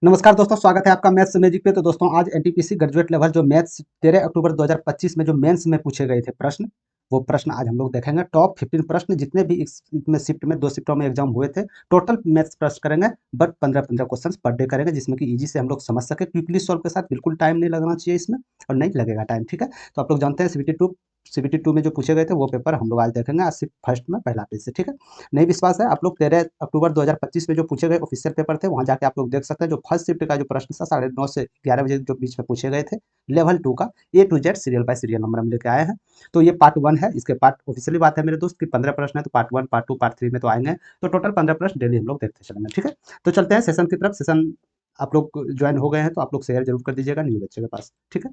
नमस्कार दोस्तों, स्वागत है आपका मैथ्स मैजिक पे। तो दोस्तों आज एनटीपीसी ग्रेजुएट लेवल जो मैथ्स 13 अक्टूबर 2025 में जो मेंस में पूछे गए थे प्रश्न, वो प्रश्न आज हम लोग देखेंगे। टॉप 15 प्रश्न जितने भी इसमें शिफ्ट में 2 शिफ्टों में एग्जाम हुए थे, टोटल मैथ्स प्रश्न करेंगे। बट 15-15 क्वेश्चन पर डे करेंगे, जिसमें कि इजी से हम लोग समझ सके। क्विकली सॉल्व के साथ बिल्कुल टाइम नहीं लगना चाहिए इसमें, और नहीं लगेगा टाइम, ठीक है। तो आप लोग जानते हैं सीबीटी 2 में जो पूछे गए थे वो पेपर हम लोग आज देखेंगे। आज सिर्फ फर्स्ट में पहला पेज से, ठीक है। नहीं विश्वास है, आप लोग 13 अक्टूबर 2025 में जो पूछे गए ऑफिशियल पेपर थे, वहाँ जाके आप लोग देख सकते हैं। जो फर्स्ट शिफ्ट का जो प्रश्न था 9:30 से 11 बजे जो बीच में पूछे गए थे, लेवल 2 का A to Z serial bye serial number हम लेके आए हैं। तो ये पार्ट 1 है। इसके पार्ट ऑफिशियली बात है मेरे दोस्त कि 15 प्रश्न है, तो पार्ट 1, पार्ट 2, पार्ट 3 में तो आएंगे। तो टोटल 15 प्रश्न डेली हम लोग देखते चलेंगे, ठीक है। तो चलते हैं सेशन की तरफ। सेशन आप लोग ज्वाइन हो गए हैं तो आप लोग शेयर जरूर कर दीजिएगा न्यू बच्चे के पास, ठीक है।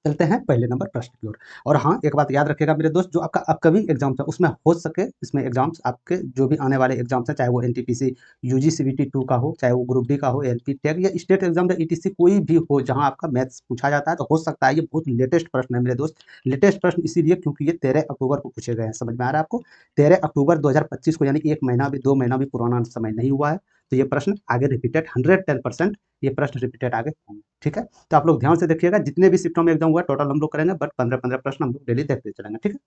चलते हैं पहले नंबर प्रश्न की ओर। और हाँ, एक बात याद रखिएगा मेरे दोस्त, जो आपका अपकमिंग एग्जाम्स है उसमें हो सके, इसमें एग्जाम्स आपके जो भी आने वाले एग्जाम्स हैं, चाहे वो एनटीपीसी यूजी सीबीटी 2 का हो, चाहे वो ग्रुप डी का हो, एलपी टेक या स्टेट एग्जाम या ईटीसी कोई भी हो, जहां आपका मैथ्स पूछा जाता है, तो हो सकता है ये बहुत लेटेस्ट प्रश्न है मेरे दोस्त। लेटेस्ट प्रश्न इसीलिए क्योंकि ये 13 अक्टूबर को पूछे गए हैं। समझ में आ रहा है आपको? 13 अक्टूबर 2025 को, यानी कि 1 महीना भी 2 महीना भी पुराना समय नहीं हुआ है। तो ये प्रश्न आगे रिपीटेड 110% ये प्रश्न रिपीटेड आगे होंगे, ठीक है। तो आप लोग ध्यान से देखिएगा, जितने भी शिफ्टों में एग्जाम हुआ टोटल हम लोग करेंगे, बट 15-15 प्रश्न हम लोग डेली देखते चलेंगे, ठीक है।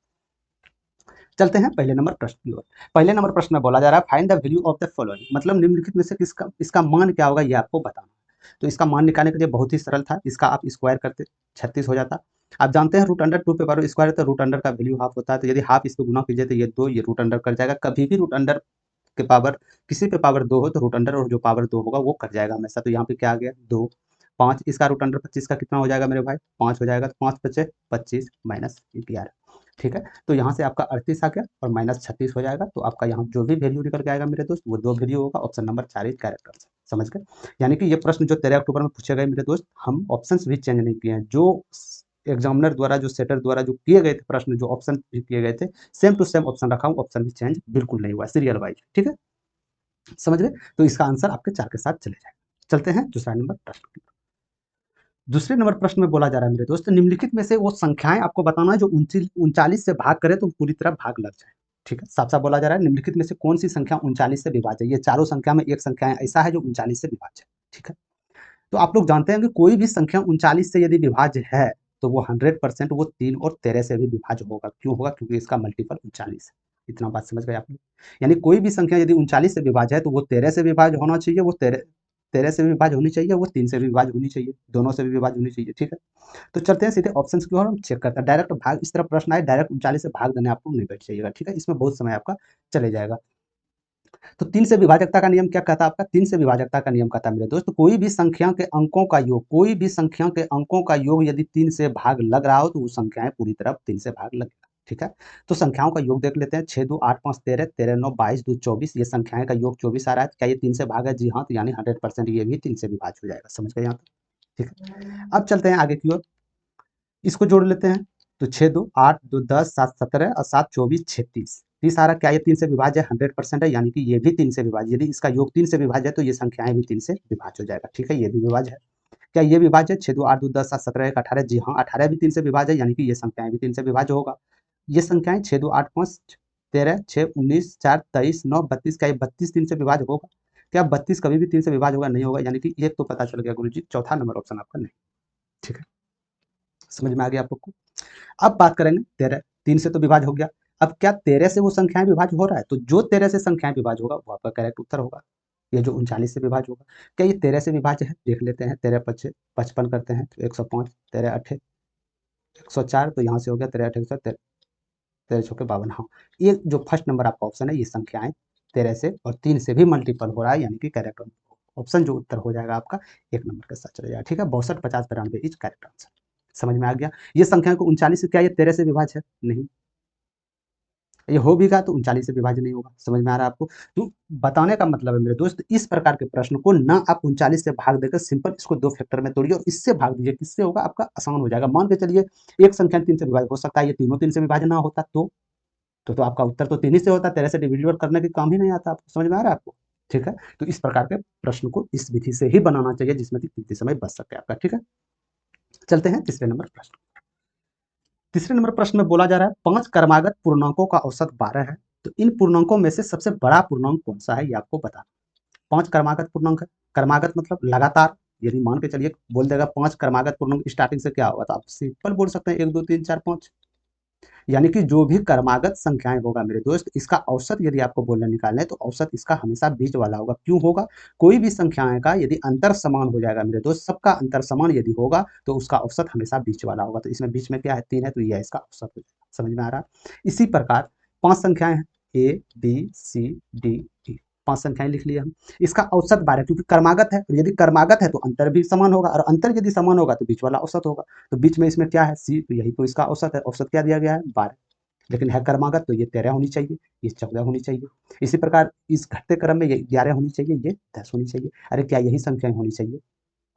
चलते हैं पहले नंबर प्रश्न की ओर। पहले नंबर प्रश्न में बोला जा रहा है find the value of the following, मतलब निम्नलिखित में से किसका इसका मान क्या होगा ये आपको बताना है। तो इसका मान निकालने के लिए बहुत ही सरल था। इसका आप स्क्वायर करते 36 हो जाता। आप जानते हैं रूट अंडर 2 पे पावर स्क्वायर है, तो रूट अंडर का वैल्यू हाफ होता है। तो यदि हाफ इस पे गुना कीजिए तो ये 2, ये रूट अंडर कर जाएगा। कभी भी रूट अंडर के पावर किसी पे पावर 2 हो तो रूट अंडर और जो पावर 2 होगा वो कट जाएगा हमेशा। तो यहाँ पे क्या आ गया 2, 5, इसका रूट अंडर 25 का कितना हो जाएगा मेरे भाई? 5 हो जाएगा। तो 5 बचे 25 माइनस 11, ठीक है। तो यहाँ से आपका 38 आ गया और माइनस 36 हो जाएगा। तो आपका यहाँ जो भी वैल्यू निकल के आएगा मेरे दोस्त, वो 2 वैल्यू होगा। Option number 4 is correct answer. समझ गए? यानी कि ये प्रश्न जो 13 अक्टूबर में पूछे गए मेरे दोस्त, हम ऑप्शंस भी चेंज नहीं किए हैं। जो एग्जामिनर द्वारा, जो सेटर द्वारा जो किए गए थे प्रश्न, जो ऑप्शन भी किए गए थे, सेम टू सेम ऑप्शन रखा हूँ। ऑप्शन भी चेंज बिल्कुल नहीं हुआ, सीरियल वाइज, ठीक है। समझ गए? तो इसका आंसर आपके 4 के साथ चले जाएगा। चलते हैं दूसरा नंबर प्रश्न की। दूसरे नंबर प्रश्न में बोला जा रहा है मेरे दोस्त, निम्नलिखित में से वो संख्याएं आपको बताना है जो 39 से भाग करे तो पूरी तरह भाग लग जाए, ठीक है। साफ साफ बोला जा रहा है निम्नलिखित में से कौन सी संख्या 39 से विभाज्य है। ये चारों संख्या में एक संख्या ऐसा है जो 39 से विभाज्य है, ठीक है। तो आप लोग जानते हैं कि कोई भी संख्या 39 से यदि विभाज्य है तो वो 100% वो 3 और 13 से भी विभाज्य होगा। क्यों होगा? क्योंकि इसका मल्टीपल 39 है। इतना बात समझ गए आप लोग? यानी कोई भी संख्या यदि 39 से विभाज्य है तो वो 13 से विभाज्य होना चाहिए, वो 13 13 से भी विभाज्य होनी चाहिए, वो 3 से भी विभाज्य होनी चाहिए, दोनों से भी विभाज्य होनी चाहिए, ठीक है। तो चलते हैं सीधे ऑप्शन की ओर, हम चेक करते हैं। डायरेक्ट भाग इस तरह प्रश्न आए, डायरेक्ट 39 से भाग देने आपको नहीं बैठ जाइएगा, ठीक है। इसमें बहुत समय आपका चले जाएगा। तो 3 से विभाजकता का नियम क्या कहता है आपका? 3 से विभाजकता का नियम कहता है मेरे दोस्त, कोई भी संख्या के अंकों का योग, कोई भी संख्या के अंकों का योग यदि 3 से भाग लग रहा हो तो वो संख्याएं पूरी तरह 3 से भाग लगेगा, ठीक है। तो संख्याओं का योग देख लेते हैं। 6 2 8 5 13, 13 9 22 2 24, ये संख्याएं का योग 24 आ रहा है। क्या ये 3 से भाग है? जी हाँ। तो यानी 100% ये भी 3 से विभाज्य हो जाएगा। समझ गए यहाँ तक? ठीक है। अब चलते हैं आगे की ओर, इसको जोड़ लेते हैं। तो 6 2 8 2 10 7 17 और 7 24 36, 30 आ रहा। क्या ये 3 से विभाज्य है? 100% है, यानी कि ये भी 3 से विभाज्य। यदि इसका योग 3 से विभाज्य है तो ये संख्याएं भी 3 से विभाज्य हो जाएगा, ठीक है। ये भी विभाज्य है। क्या ये विभाज्य है? 6 2 8 2 10 7 17 1 18, जी हाँ 18 भी 3 से विभाज्य है, यानी कि ये संख्याएं भी 3 से विभाज्य होगा। ये संख्याएं 6 2 8 5 13 6 19 4 23 9 32, क्या ये 32 3 से विभाज्य होगा? क्या 32 कभी भी 3 से विभाज्य होगा? नहीं होगा, यानी कि एक तो पता चल गया गुरु जी, चौथा नंबर ऑप्शन आपका नहीं, ठीक है। समझ में आ गया आप लोग को? अब बात करेंगे 13, 3 से तो विभाज्य हो गया। अब क्या 13 से वो संख्याएं विभाज्य हो रहा है? तो जो 13 से संख्याएं विभाज्य होगा वो आपका करेक्ट उत्तर होगा। ये जो 39 से विभाज्य होगा, क्या ये 13 से विभाज्य है? देख लेते हैं। 13 पचे 55 करते हैं तो 105, 13 अठे 104, तो यहाँ से हो गया 13 अठे 100, 13 छक्के 52। हाँ, ये जो फर्स्ट नंबर आपका ऑप्शन है, ये संख्याएं 13 से और 3 से भी मल्टीपल हो रहा है, यानी कि करेक्ट ऑप्शन जो उत्तर हो जाएगा आपका 1 नंबर के साथ चले जाएगा, ठीक है। 62 50 93 इज करेक्ट आंसर। समझ में आ गया? ये संख्या को 39 से, क्या ये 13 से विभाज्य है? नहीं। ये हो भी गया तो 39 से विभाज्य नहीं होगा। समझ में आ रहा है आपको? तो बताने का मतलब है मेरे दोस्त, इस प्रकार के प्रश्न को ना आप 39 से भाग देकर सिंपल इसको 2 फैक्टर में तोड़िए और इससे भाग दीजिए। किससे होगा? आपका आसान हो जाएगा। मान के चलिए एक संख्या 3 से विभाज्य हो सकता है, ये तीनों 3 से विभाज्य ना होता तो आपका उत्तर तो 3 ही से होता। 13 से डिविजिबल करने के काम ही नहीं आता आपको। समझ में आ रहा है आपको? ठीक है। तो इस प्रकार के प्रश्न को इस विधि से ही बनाना चाहिए जिसमें कि कीमती समय बच सके आपका, ठीक है। चलते हैं तीसरे नंबर प्रश्न। तीसरे नंबर प्रश्न में बोला जा रहा है 5 क्रमागत पूर्णांकों का औसत 12 है, तो इन पूर्णांकों में से सबसे बड़ा पूर्णांक कौन सा है ये आपको बताना। 5 क्रमागत पूर्णांक है। क्रमागत मतलब लगातार, यदि मान के चलिए बोल देगा 5 क्रमागत पूर्णांक स्टार्टिंग से क्या होगा, तो आप सिंपल बोल सकते हैं 1 2 3 4 5। यानी कि जो भी क्रमागत संख्याएं होगा मेरे दोस्त, इसका औसत यदि आपको बोलना निकालना है तो औसत इसका हमेशा बीच वाला होगा। क्यों होगा? कोई भी संख्याएं का यदि अंतर समान हो जाएगा मेरे दोस्त, सबका अंतर समान यदि होगा तो उसका औसत हमेशा बीच वाला होगा। तो इसमें बीच में क्या है, 3 है, तो यह इसका औसत हो जाएगा। समझ में आ रहा है? इसी प्रकार 5 संख्याएं हैं, A B C D E, 5 संख्याएं लिख लिया हम। इसका औसत 12, क्योंकि क्रमागत है, यदि क्रमागत है तो अंतर भी समान होगा, और अंतर यदि समान होगा तो बीच वाला औसत होगा। तो बीच में इसमें क्या है, सी, तो यही तो इसका औसत है। औसत क्या दिया गया है, 12। लेकिन है क्रमागत, तो ये 13 होनी चाहिए, ये 14 होनी चाहिए। इसी प्रकार इस घटते क्रम में ये 11 होनी चाहिए, ये 10 होनी चाहिए। अरे क्या यही संख्याएं होनी चाहिए?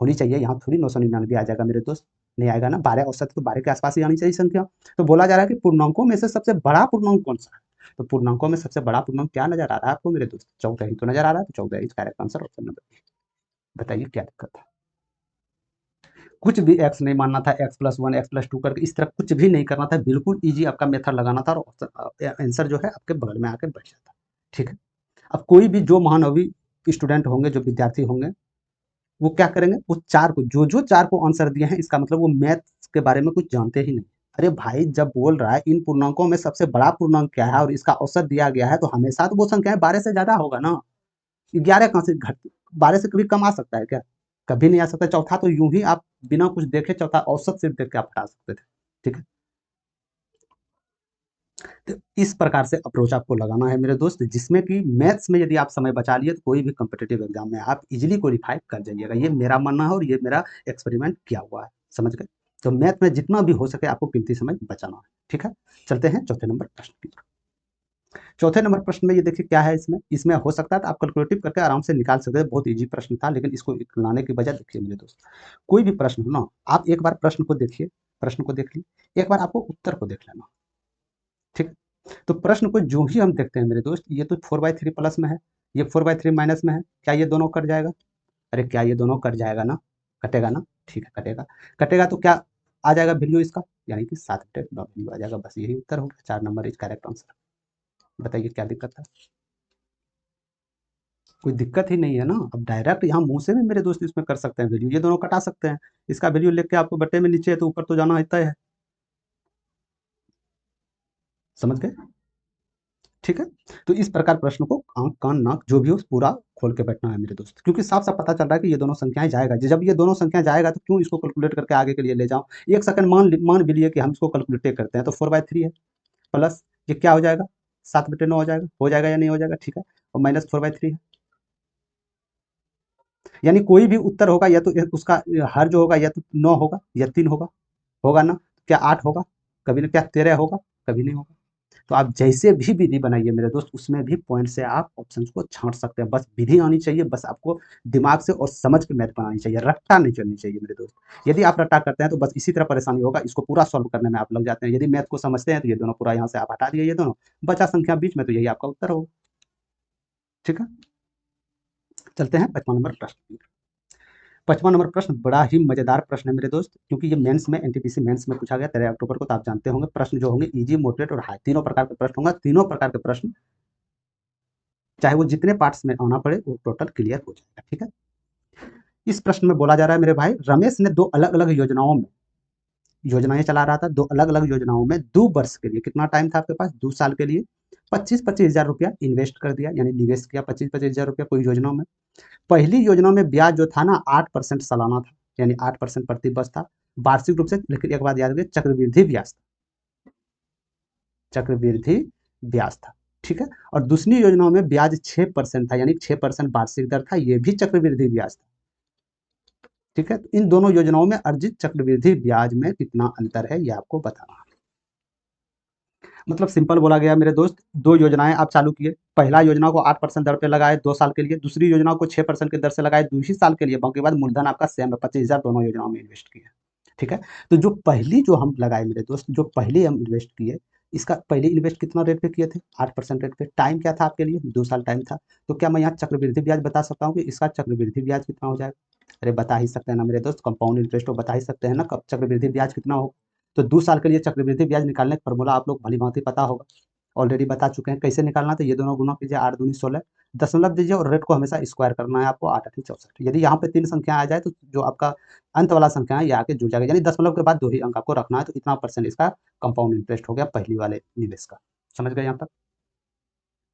होनी चाहिए। यहाँ थोड़ी 999 आ जाएगा मेरे दोस्त, नहीं आएगा ना। 12 औसत, तो 12 के आसपास ही आनी चाहिए संख्या। तो बोला जा रहा है कि पूर्णांकों में से सबसे बड़ा पूर्णांक कौन सा है? तो पूर्णांकों में सबसे बड़ा पूर्णांक क्या नजर आ रहा है आपको मेरे दोस्त? 14 ही तो नजर आ रहा है। तो 14 is correct answer, option number B. बताइए क्या दिक्कत है? कुछ भी एक्स नहीं मानना था, x plus one, x plus two करके इस तरह कुछ भी नहीं करना था। बिल्कुल ईजी आपका मेथड लगाना था, और आंसर जो है आपके बगल में आके बैठ जाता। ठीक है। अब कोई भी जो महानवी स्टूडेंट होंगे, जो विद्यार्थी होंगे, वो क्या करेंगे, वो चार को, जो चार को आंसर दिए हैं, इसका मतलब वो मैथ्स के बारे में कुछ जानते ही नहीं। अरे भाई, जब बोल रहा है इन पूर्णांकों में सबसे बड़ा पूर्णांक क्या है और इसका औसत दिया गया है, तो हमेशा तो वो संख्याएं 12 से ज्यादा होगा ना। 11 कहाँ से घट, 12 से कभी कम आ सकता है क्या? कभी नहीं आ सकता। चौथा तो यूं ही आप बिना कुछ देखे, चौथा औसत सिर्फ देख के आप हटा सकते थे। ठीक है। तो इस प्रकार से अप्रोच आपको लगाना है मेरे दोस्त, जिसमें कि मैथ्स में यदि आप समय बचा लिए तो कोई भी कम्पिटेटिव एग्जाम में आप इजीली क्वालिफाई कर जाइएगा। ये मेरा मानना है और ये मेरा एक्सपेरिमेंट किया हुआ है। समझ गए? तो मैथ में जितना भी हो सके आपको कीमती समय बचाना है। ठीक है। चलते हैं चौथे नंबर प्रश्न की तरफ। चौथे नंबर प्रश्न में ये देखिए क्या है, इसमें इसमें हो सकता है तो आप कैलकुलेटिव करके आराम से निकाल सकते हैं। बहुत इजी प्रश्न था, लेकिन इसको लाने की वजह देखिए मेरे दोस्त, कोई भी प्रश्न हो ना, आप एक बार प्रश्न को देखिए, प्रश्न को देख लीजिए, एक बार आपको उत्तर को देख लेना। ठीक। तो प्रश्न को जो ही हम देखते हैं मेरे दोस्त, ये तो 4/3 प्लस में है, ये 4/3 माइनस में है, क्या ये दोनों कट जाएगा? अरे क्या ये दोनों कट जाएगा ना? कटेगा ना? ठीक है, कटेगा। कटेगा तो क्या आ जाएगा वैल्यू इसका, यानी कि 7/9 वैल्यू आ जाएगा। बस यही उत्तर हो गया, 4 नंबर इज करेक्ट आंसर। बताइए क्या दिक्कत है? कोई दिक्कत ही नहीं है ना। अब डायरेक्ट यहाँ मुंह से भी मेरे दोस्त इसमें कर सकते हैं वैल्यू, ये दोनों कटा सकते हैं। इसका वैल्यू लेके आपको बट्टे में नीचे है तो ऊपर तो जाना तय है। समझ गए? ठीक है। तो इस प्रकार प्रश्न को आंख कान नाक जो भी हो पूरा खोल के बैठना है मेरे दोस्त, क्योंकि साफ साफ पता चल रहा है कि ये दोनों संख्याएं जाएगा। जब ये दोनों संख्या जाएगा तो क्यों इसको कैलकुलेट करके आगे के लिए ले जाओ? एक सेकंड मान भी लिए कि हम इसको कैलकुलेट करते हैं, तो 4/3 है, प्लस ये क्या हो जाएगा, 7/9 हो जाएगा या नहीं हो जाएगा? ठीक है। और माइनस 4/3 है, यानी कोई भी उत्तर होगा या तो उसका हर जो होगा या तो 9 होगा या 3 होगा। होगा ना? क्या 8 होगा? कभी नहीं। क्या 13 होगा? कभी नहीं होगा। तो आप जैसे भी विधि बनाइए मेरे दोस्त, उसमें भी पॉइंट से आप ऑप्शंस को छांट सकते हैं। बस विधि आनी चाहिए, बस आपको दिमाग से और समझ के मैथ बनानी चाहिए, रट्टा नहीं चलनी चाहिए मेरे दोस्त। यदि आप रट्टा करते हैं तो बस इसी तरह परेशानी होगा, इसको पूरा सॉल्व करने में आप लग जाते हैं। यदि मैथ को समझते हैं तो ये दोनों पूरा यहाँ से आप हटा दिए, ये दोनों बचा संख्या बीच में, तो यही आपका उत्तर होगा। ठीक है। चलते हैं 55 नंबर प्रश्न। 55 नंबर प्रश्न बड़ा ही मजेदार प्रश्न है मेरे दोस्त, क्योंकि ये मेंस में, एनटीपीसी मेंस में पूछा गया 13 अक्टूबर को। तो आप जानते होंगे प्रश्न जो होंगे इजी, मॉडरेट और हाई, तीनों प्रकार के प्रश्न होंगे। तीनों प्रकार के प्रश्न चाहे वो जितने पार्ट्स में आना पड़े वो टोटल क्लियर हो जाएगा। ठीक है। इस प्रश्न में बोला जा रहा है मेरे भाई, रमेश ने दो अलग अलग योजनाओं में योजनाएं चला रहा था। दो अलग अलग योजनाओं में 2 वर्ष के लिए, कितना टाइम था आपके पास, 2 साल के लिए 25-25 हजार रुपया इन्वेस्ट कर दिया, यानी निवेश किया 25-25 हजार रुपया कोई योजना में। पहली योजना में ब्याज जो था ना 8% सालाना था, यानी 8% प्रति वर्ष था वार्षिक रूप से। लेकिन एक बात याद रखिए, चक्रवृद्धि ब्याज था, चक्रवृद्धि ब्याज था। ठीक है। और दूसरी योजनाओं में ब्याज 6% था, यानी 6% वार्षिक दर था, ये भी चक्रवृद्धि ब्याज था। ठीक है। तो इन दोनों योजनाओं में अर्जित चक्रवृद्धि ब्याज में कितना अंतर है, ये आपको बताना है। मतलब सिंपल बोला गया मेरे दोस्त, दो योजनाएं आप चालू किए। पहला योजना को 8% दर पे लगाए 2 साल के लिए, दूसरी योजना को 6% की दर से लगाए 2 ही साल के लिए। बाकी बाद मूलधन आपका सेम है, 25 हजार दोनों योजनाओं में इन्वेस्ट किया। ठीक है। तो जो पहली जो हम लगाए मेरे दोस्त, जो पहले हम इन्वेस्ट किए, इसका पहले इन्वेस्ट कितना रेट पे किए थे, 8% रेट पे। टाइम क्या था आपके लिए, 2 साल टाइम था। तो क्या मैं यहाँ चक्रवृद्धि ब्याज बता सकता हूँ कि इसका चक्रवृद्धि ब्याज कितना हो जाएगा? अरे बता ही सकते हैं ना मेरे दोस्त, कंपाउंड इंटरेस्ट तो बता ही सकते हैं ना, कब चक्रवृद्धि ब्याज कितना हो। तो 2 साल के लिए चक्रवृद्धि ब्याज निकालने का फॉर्मूला आप लोग भली भांति पता होगा। ऑलरेडी बता चुके हैं कैसे निकालना। तो ये दोनों गुना कीजिए, 8 दूनी 16, दशमलव दीजिए और रेट को हमेशा स्क्वायर करना है आपको, 8 8 64। यदि यहाँ पे 3 संख्या आ जाए तो जो आपका अंत वाला संख्या है ये आके जुड़ जाएगा, यानी दशमलव के बाद 2 ही अंक आपको रखना है। तो इतना % इसका कंपाउंड इंटरेस्ट हो गया पहली वाले निवेश का। समझ गए यहाँ तक?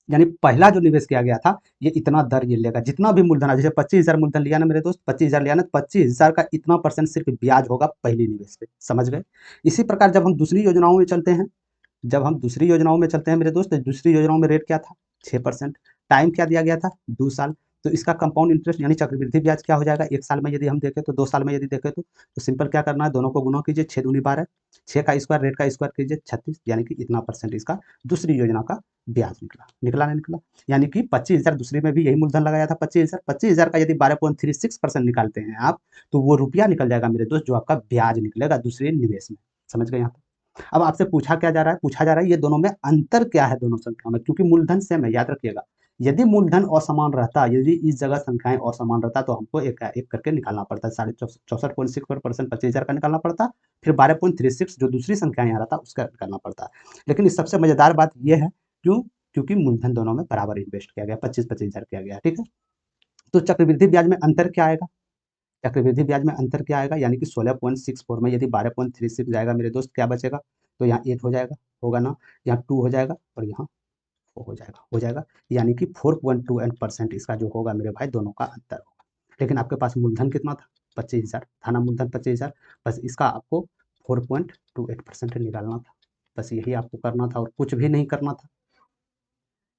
यानी पहला जो निवेश किया गया था ये इतना दर ये लेगा, जितना भी मूलधन है, जैसे 25,000 मूलधन लिया ना मेरे दोस्त, 25,000 लिया ना, 25,000 का इतना % सिर्फ ब्याज होगा पहली निवेश पे। समझ गए? इसी प्रकार जब हम दूसरी योजनाओं में चलते हैं, मेरे दोस्त, तो दूसरी योजनाओं में रेट क्या था? 6%। टाइम क्या दिया गया था? 2 साल। तो इसका कंपाउंड इंटरेस्ट यानी चक्रवृद्धि ब्याज क्या हो जाएगा? 1 साल में यदि हम देखें तो, 2 साल में यदि देखें तो सिंपल क्या करना है, दोनों को गुना कीजिए, 6 दूनी 12, 6 का स्क्वायर, रेट का स्क्वायर कीजिए 36, यानी कि इतना % इसका दूसरी योजना का ब्याज निकला। निकला नहीं निकला? यानी कि 25,000 दूसरी में भी यही मूलधन लगाया था, 25,000 का यदि 12.36% निकालते हैं आप, तो वो रुपया निकल जाएगा मेरे दोस्त जो आपका ब्याज निकलेगा दूसरे निवेश में। समझ गए यहाँ तक? अब आपसे पूछा क्या जा रहा है? पूछा जा रहा है ये दोनों में अंतर क्या है दोनों संख्याओं में, क्योंकि मूलधन सेम है, याद रखिएगा। यदि मूलधन असमान रहता, यदि इस जगह संख्याएं असमान रहता तो हमको एक एक करके निकालना पड़ता, 64.64% 25,000 का निकालना पड़ता, फिर 12.36 जो दूसरी संख्या यहाँ रहता उसका निकालना पड़ता। लेकिन इस सबसे मजेदार बात यह है, क्यों? क्योंकि मूलधन दोनों में बराबर इन्वेस्ट किया गया, 25,000 किया गया। ठीक है, तो चक्रवृद्धि ब्याज में अंतर क्या आएगा? चक्रवृद्धि ब्याज में अंतर क्या आएगा? यानी कि 16.64 में यदि 12.36 जाएगा मेरे दोस्त, क्या बचेगा? तो यहाँ 8 हो जाएगा, होगा ना, यहाँ 2 हो जाएगा और यहाँ 4 हो जाएगा, यानी कि 4.28% इसका जो होगा मेरे भाई, दोनों का अंतर होगा। लेकिन आपके पास मूलधन कितना था? 25,000 था ना, मूलधन 25,000, बस इसका आपको 4.28% निकालना था। बस यही आपको करना था और कुछ भी नहीं करना था।